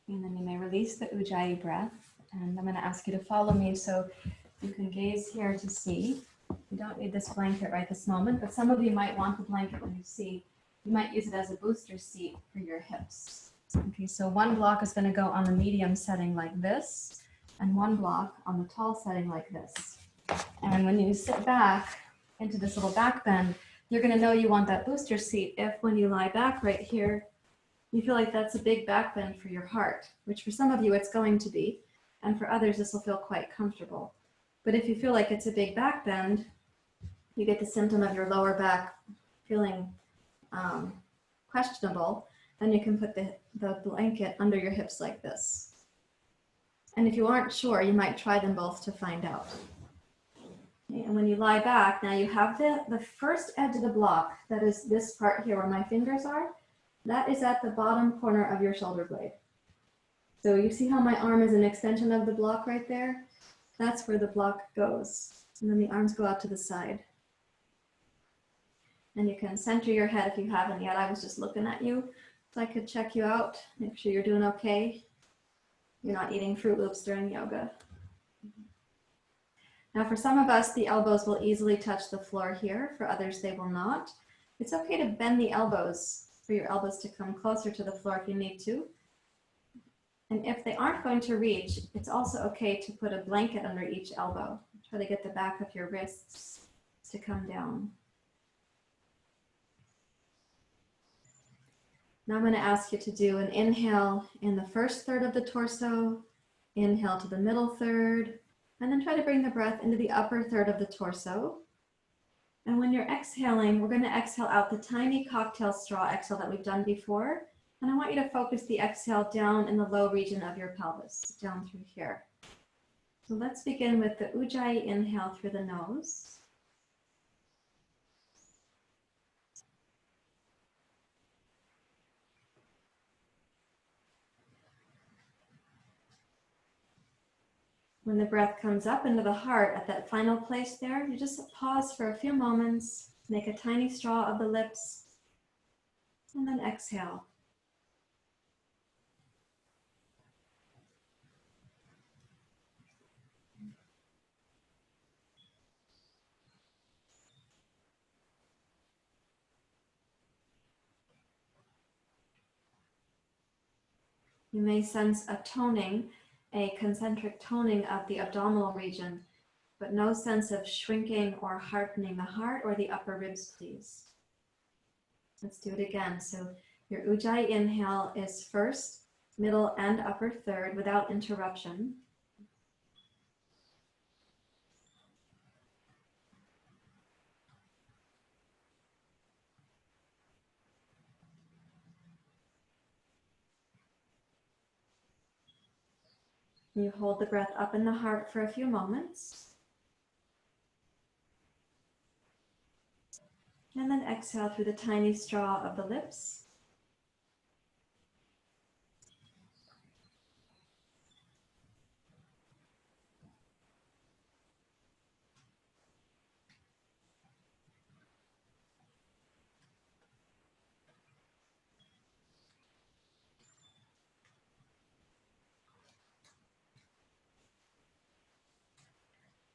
And then you may release the Ujjayi breath. And I'm going to ask you to follow me so you can gaze here to see. You don't need this blanket right this moment, but some of you might want the blanket when you see. You might use it as a booster seat for your hips. Okay, so one block is going to go on the medium setting like this, and one block on the tall setting like this. And when you sit back into this little back bend, you're going to know you want that booster seat if when you lie back right here, you feel like that's a big back bend for your heart, which for some of you it's going to be, and for others this will feel quite comfortable. But if you feel like it's a big back bend, you get the symptom of your lower back feeling questionable, then you can put the blanket under your hips like this. And if you aren't sure, you might try them both to find out. Okay, and when you lie back, now you have the first edge of the block, that is this part here where my fingers are, that is at the bottom corner of your shoulder blade. So you see how my arm is an extension of the block right there? That's where the block goes. And then the arms go out to the side. And you can center your head if you haven't yet. I was just looking at you so I could check you out, make sure you're doing okay. You're not eating Fruit Loops during yoga. Now for some of us, the elbows will easily touch the floor here. For others, they will not. It's okay to bend the elbows, for your elbows to come closer to the floor if you need to. And if they aren't going to reach, it's also okay to put a blanket under each elbow. Try to get the back of your wrists to come down. Now I'm going to ask you to do an inhale in the first third of the torso, inhale to the middle third, and then try to bring the breath into the upper third of the torso. And when you're exhaling, we're going to exhale out the tiny cocktail straw exhale that we've done before. And I want you to focus the exhale down in the low region of your pelvis, down through here. So let's begin with the Ujjayi inhale through the nose. When the breath comes up into the heart at that final place there, you just pause for a few moments, make a tiny straw of the lips, and then exhale. You may sense a toning, a concentric toning of the abdominal region, but no sense of shrinking or hardening the heart or the upper ribs, please. Let's do it again. So your Ujjayi inhale is first, middle, and upper third without interruption. You hold the breath up in the heart for a few moments. And then exhale through the tiny straw of the lips.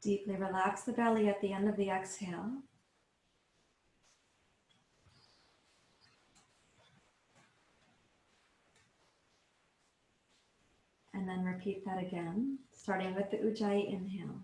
Deeply relax the belly at the end of the exhale. And then repeat that again, starting with the Ujjayi inhale.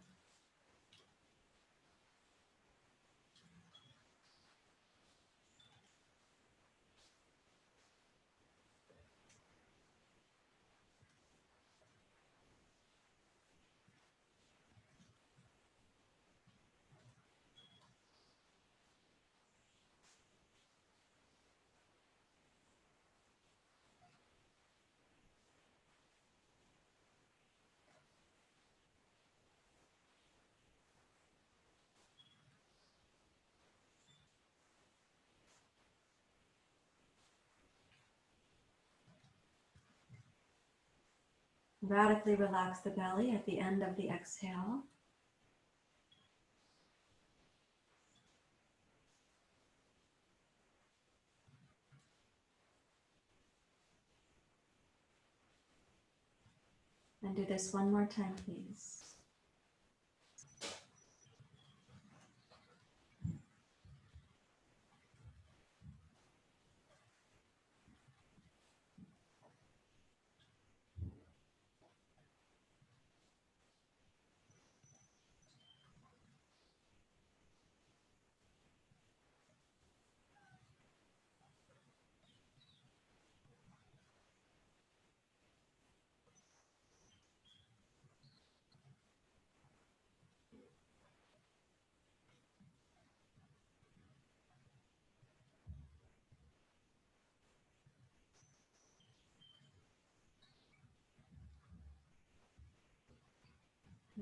Radically relax the belly at the end of the exhale. And do this one more time, please.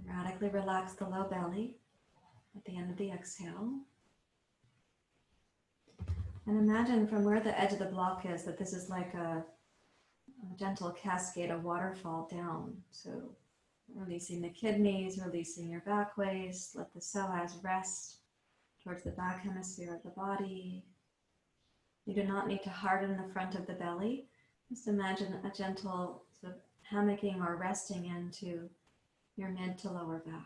Radically relax the low belly at the end of the exhale. And imagine from where the edge of the block is that this is like a gentle cascade, a waterfall down. So releasing the kidneys, releasing your back waist, let the psoas rest towards the back hemisphere of the body. You do not need to harden the front of the belly. Just imagine a gentle sort of hammocking or resting into your mid to lower back.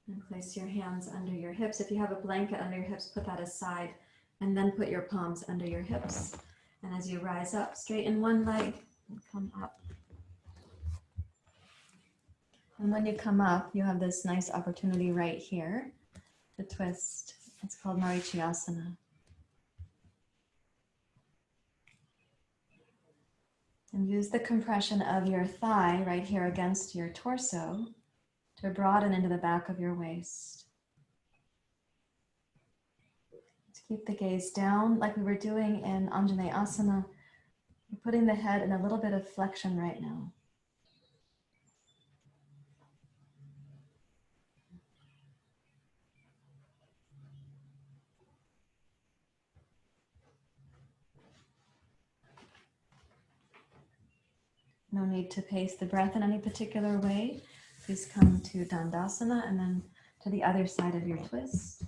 And place your hands under your hips. If you have a blanket under your hips, put that aside and then put your palms under your hips. And as you rise up, straighten one leg and come up. And when you come up, you have this nice opportunity right here to twist. It's called Asana. And use the compression of your thigh right here against your torso to broaden into the back of your waist. To keep the gaze down like we were doing in Asana. You're putting the head in a little bit of flexion right now. No need to pace the breath in any particular way. Please come to Dandasana and then to the other side of your twist.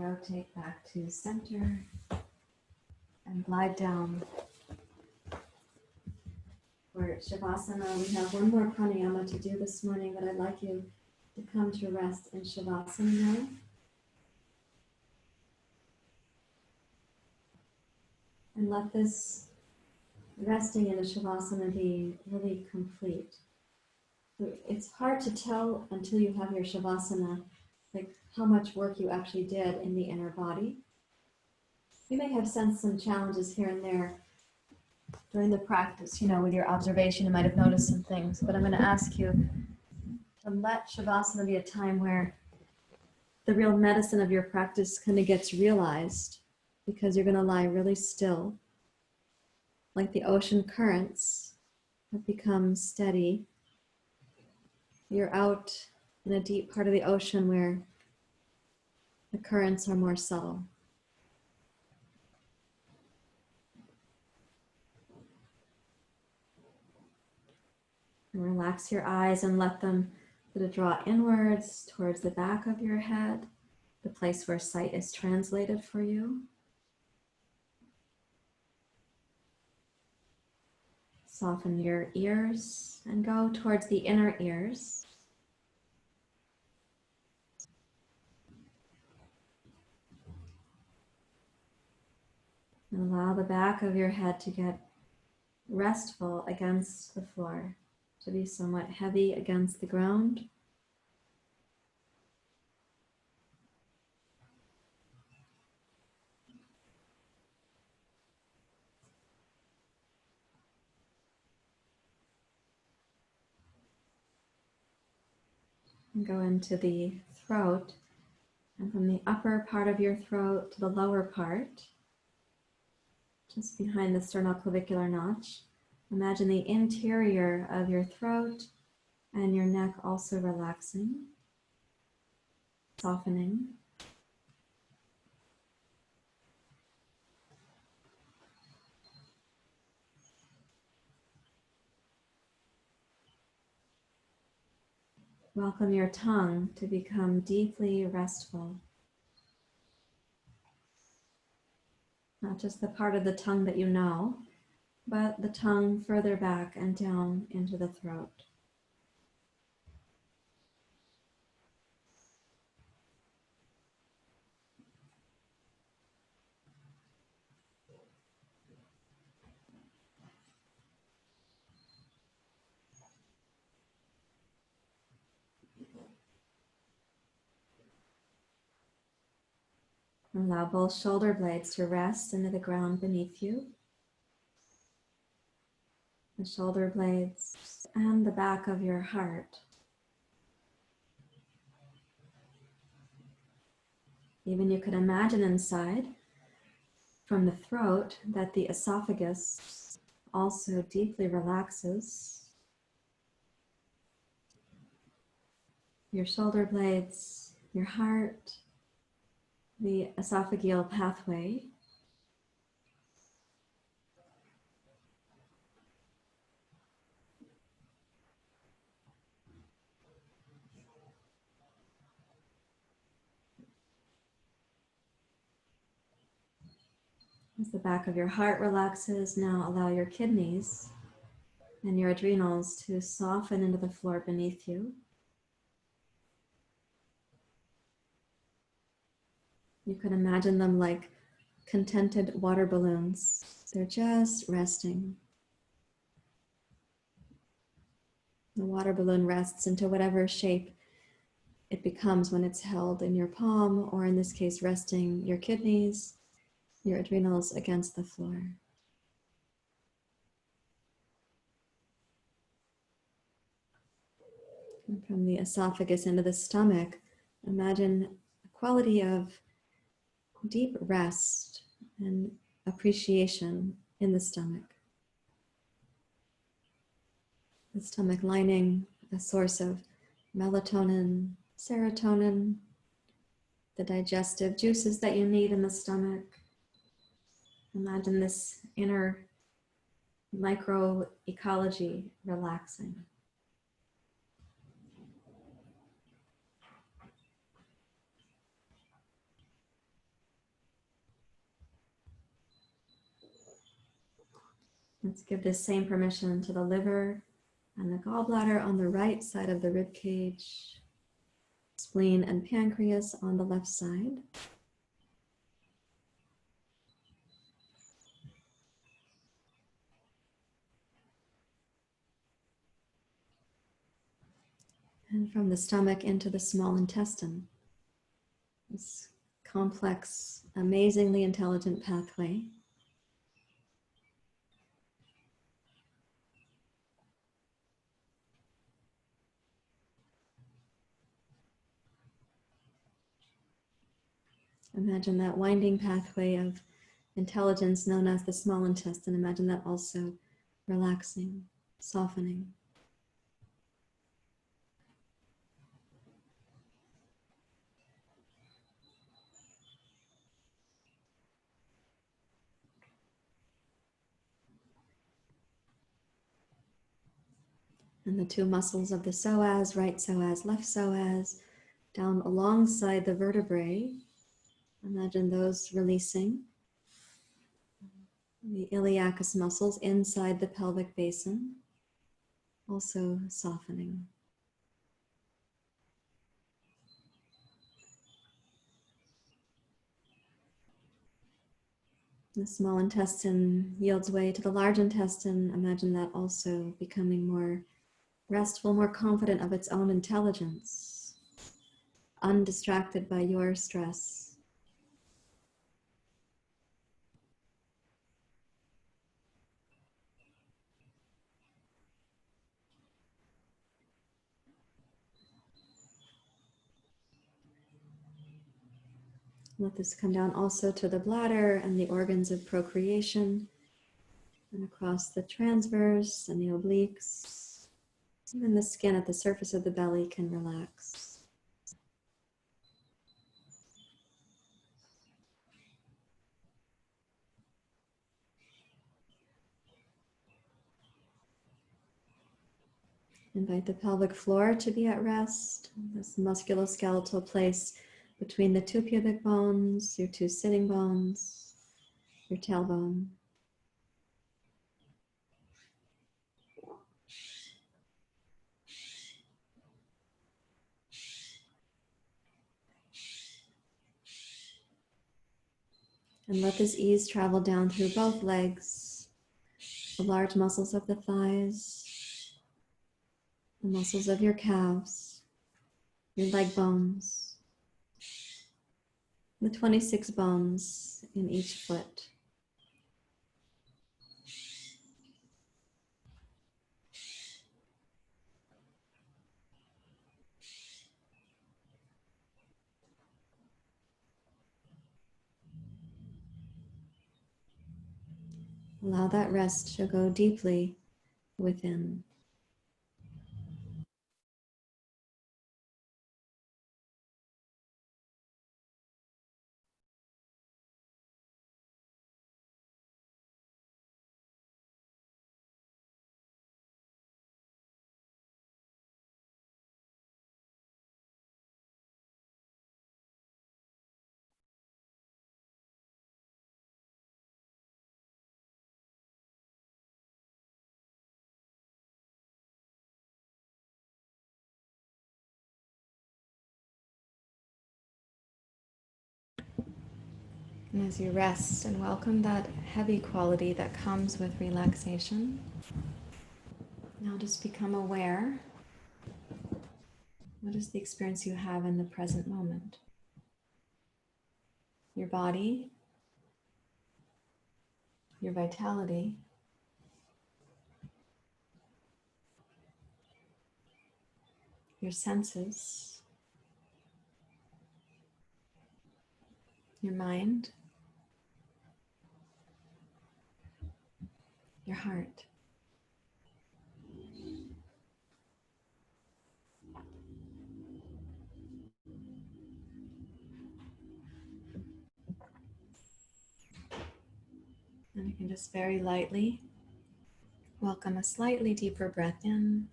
rotate back to center and glide down. For Shavasana, we have one more pranayama to do this morning, but I'd like you to come to rest in Shavasana now. And let this resting in a Shavasana be really complete. It's hard to tell until you have your Shavasana, like how much work you actually did in the inner body. You may have sensed some challenges here and there during the practice, with your observation. You might have noticed some things, but I'm going to ask you to let Shavasana be a time where the real medicine of your practice kind of gets realized, because you're going to lie really still, like the ocean currents have become steady. You're out in a deep part of the ocean where the currents are more subtle. And relax your eyes and let them sort of draw inwards towards the back of your head, the place where sight is translated for you. Soften your ears and go towards the inner ears. And allow the back of your head to get restful against the floor, to be somewhat heavy against the ground. And go into the throat, and from the upper part of your throat to the lower part, just behind the sternoclavicular notch, imagine the interior of your throat and your neck also relaxing, softening. Welcome your tongue to become deeply restful. Not just the part of the tongue that you know, but the tongue further back and down into the throat. Allow both shoulder blades to rest into the ground beneath you. The shoulder blades and the back of your heart. Even you could imagine inside, from the throat, that the esophagus also deeply relaxes. Your shoulder blades, your heart, the esophageal pathway. As the back of your heart relaxes, now allow your kidneys and your adrenals to soften into the floor beneath you. You can imagine them like contented water balloons. They're just resting. The water balloon rests into whatever shape it becomes when it's held in your palm, or in this case, resting your kidneys, your adrenals against the floor. And from the esophagus into the stomach, imagine a quality of deep rest and appreciation in the stomach. The stomach lining, a source of melatonin, serotonin, the digestive juices that you need in the stomach. Imagine this inner microecology relaxing. Let's give this same permission to the liver and the gallbladder on the right side of the rib cage, spleen and pancreas on the left side. And from the stomach into the small intestine. This complex, amazingly intelligent pathway. Imagine that winding pathway of intelligence known as the small intestine. Imagine that also relaxing, softening. And the two muscles of the psoas, right psoas, left psoas, down alongside the vertebrae. Imagine those releasing. The iliacus muscles inside the pelvic basin, also softening. The small intestine yields way to the large intestine. Imagine that also becoming more restful, more confident of its own intelligence, undistracted by your stress. Let this come down also to the bladder and the organs of procreation, and across the transverse and the obliques. Even the skin at the surface of the belly can relax. Invite the pelvic floor to be at rest, this musculoskeletal place between the two pubic bones, your two sitting bones, your tailbone. And let this ease travel down through both legs, the large muscles of the thighs, the muscles of your calves, your leg bones, the 26 bones in each foot. Allow that rest to go deeply within. And as you rest and welcome that heavy quality that comes with relaxation, now just become aware. What is the experience you have in the present moment? Your body, your vitality, your senses, your mind, your heart. And you can just very lightly welcome a slightly deeper breath in.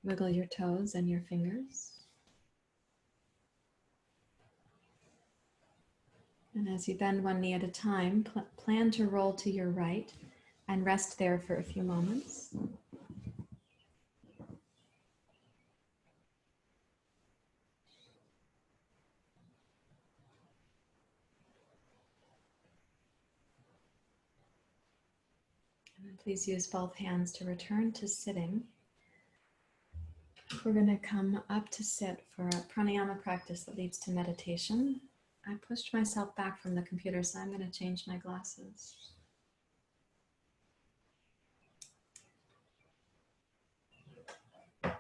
Wiggle your toes and your fingers. And as you bend one knee at a time, plan to roll to your right and rest there for a few moments. And please use both hands to return to sitting. We're going to come up to sit for a pranayama practice that leads to meditation. I pushed myself back from the computer, so I'm going to change my glasses. So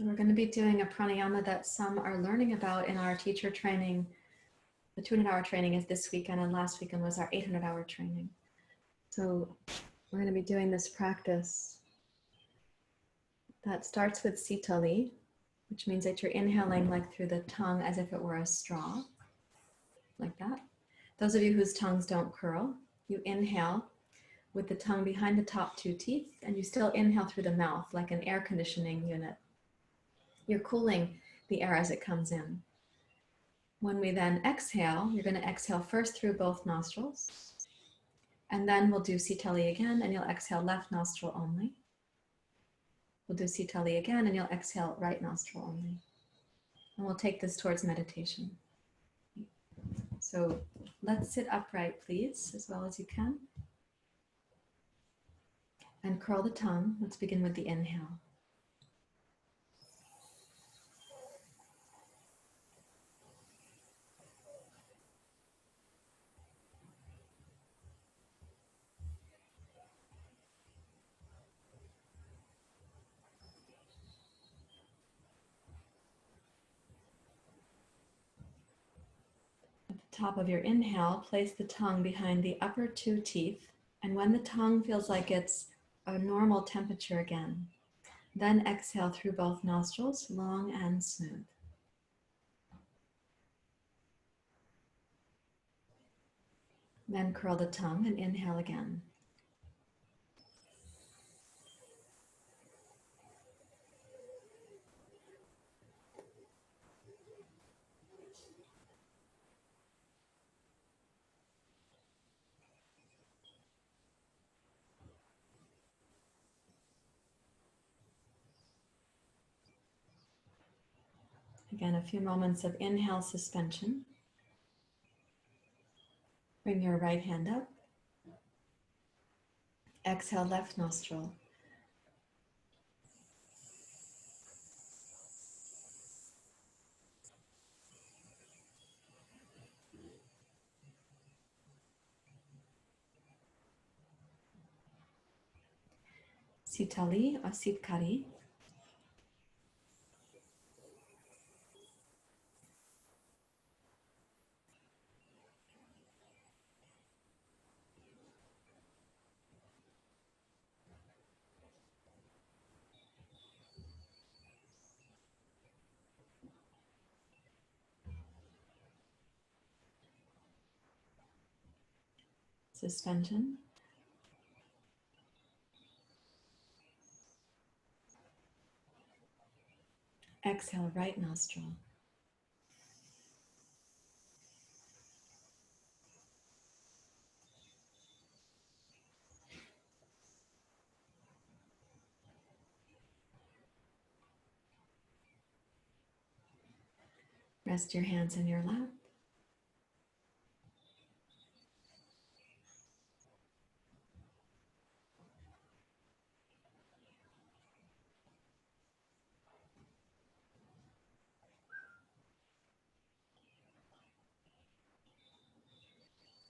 we're going to be doing a pranayama that some are learning about in our teacher training. The 200-hour training is this weekend, and last weekend was our 800-hour training. So we're going to be doing this practice that starts with Sitali, which means that you're inhaling like through the tongue as if it were a straw, like that. Those of you whose tongues don't curl, you inhale with the tongue behind the top two teeth, and you still inhale through the mouth like an air conditioning unit. You're cooling the air as it comes in. When we then exhale, you're going to exhale first through both nostrils, and then we'll do Sitali again, and you'll exhale left nostril only. We'll do Sitali again, and you'll exhale right nostril only. And we'll take this towards meditation. So let's sit upright, please, as well as you can. And curl the tongue. Let's begin with the inhale. At the top of your inhale, place the tongue behind the upper two teeth. And when the tongue feels like it's a normal temperature again, then exhale through both nostrils, long and smooth. Then curl the tongue and inhale again. Again, a few moments of inhale suspension. Bring your right hand up. Exhale left nostril. Sitali or Sitkari. Suspension. Exhale right nostril. Rest your hands in your lap.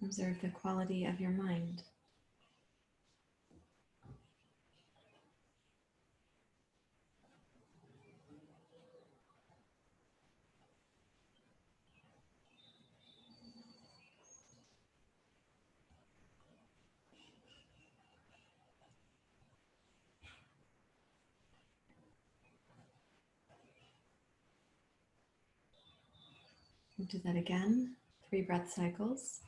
Observe the quality of your mind. We'll do that again, 3 breath cycles,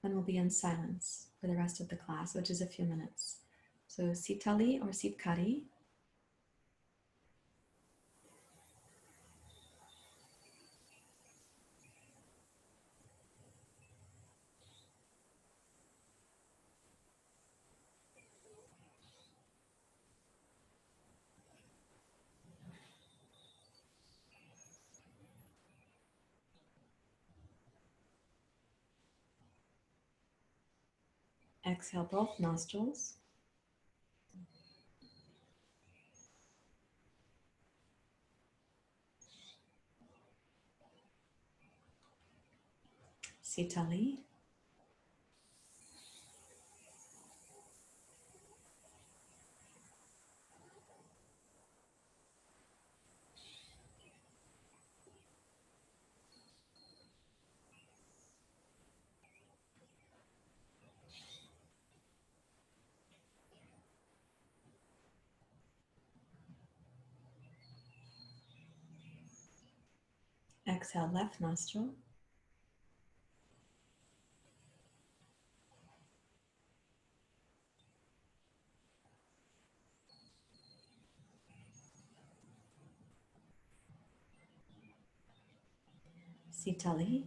then we'll be in silence for the rest of the class, which is a few minutes. So Sitali or Sitkari. Exhale both nostrils. Sitali. Exhale left nostril. Sitali.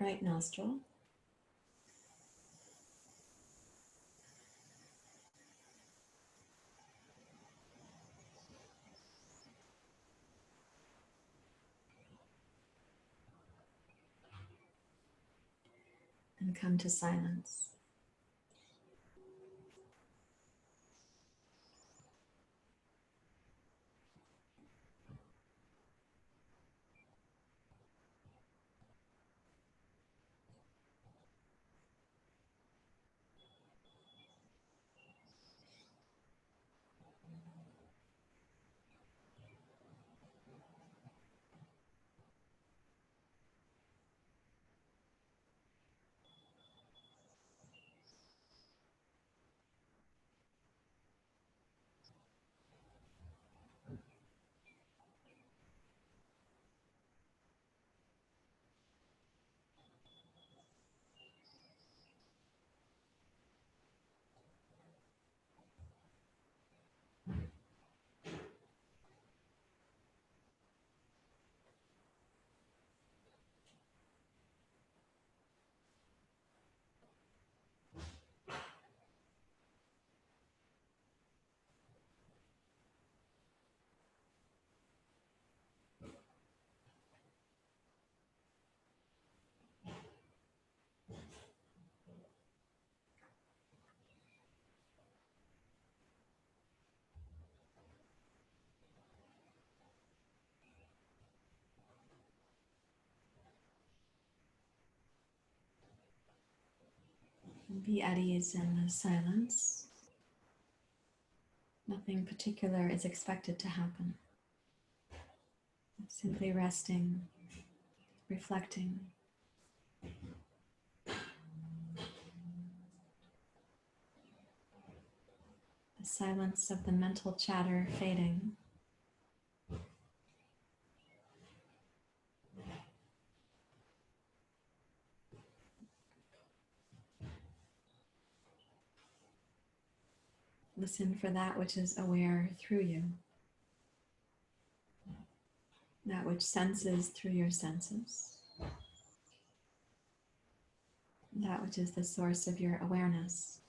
Right nostril. And come to silence. Be at ease in the silence. Nothing particular is expected to happen. Simply resting, reflecting. The silence of the mental chatter fading. Listen for that which is aware through you. That which senses through your senses. That which is the source of your awareness.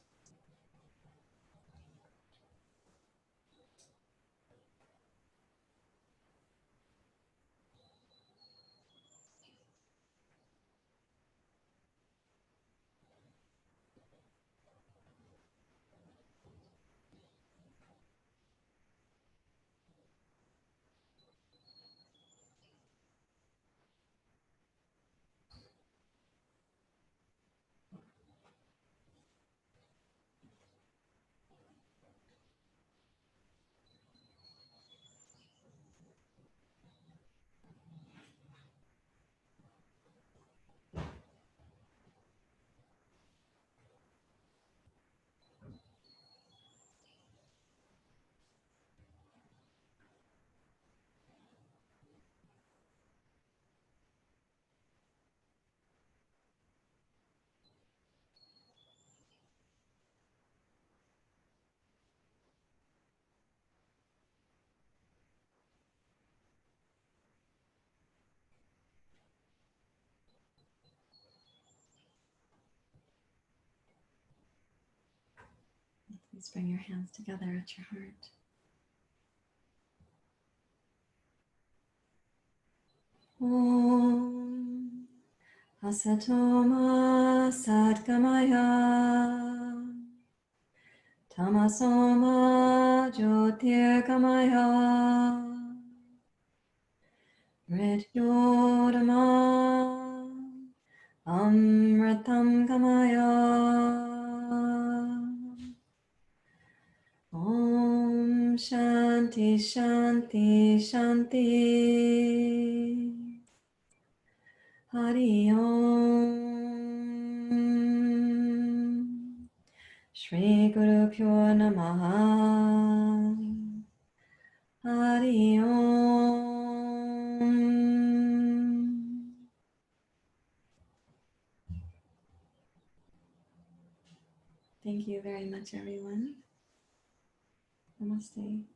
Please bring your hands together at your heart. Om Asatoma Sadgamaya Tamasoma Jyotirgamaya Mrityodama Amritam Gamaya Om Shanti Shanti Shanti Hari Om Shri Guru Pyo Namaha Hari Om. Thank you very much, everyone. Namaste.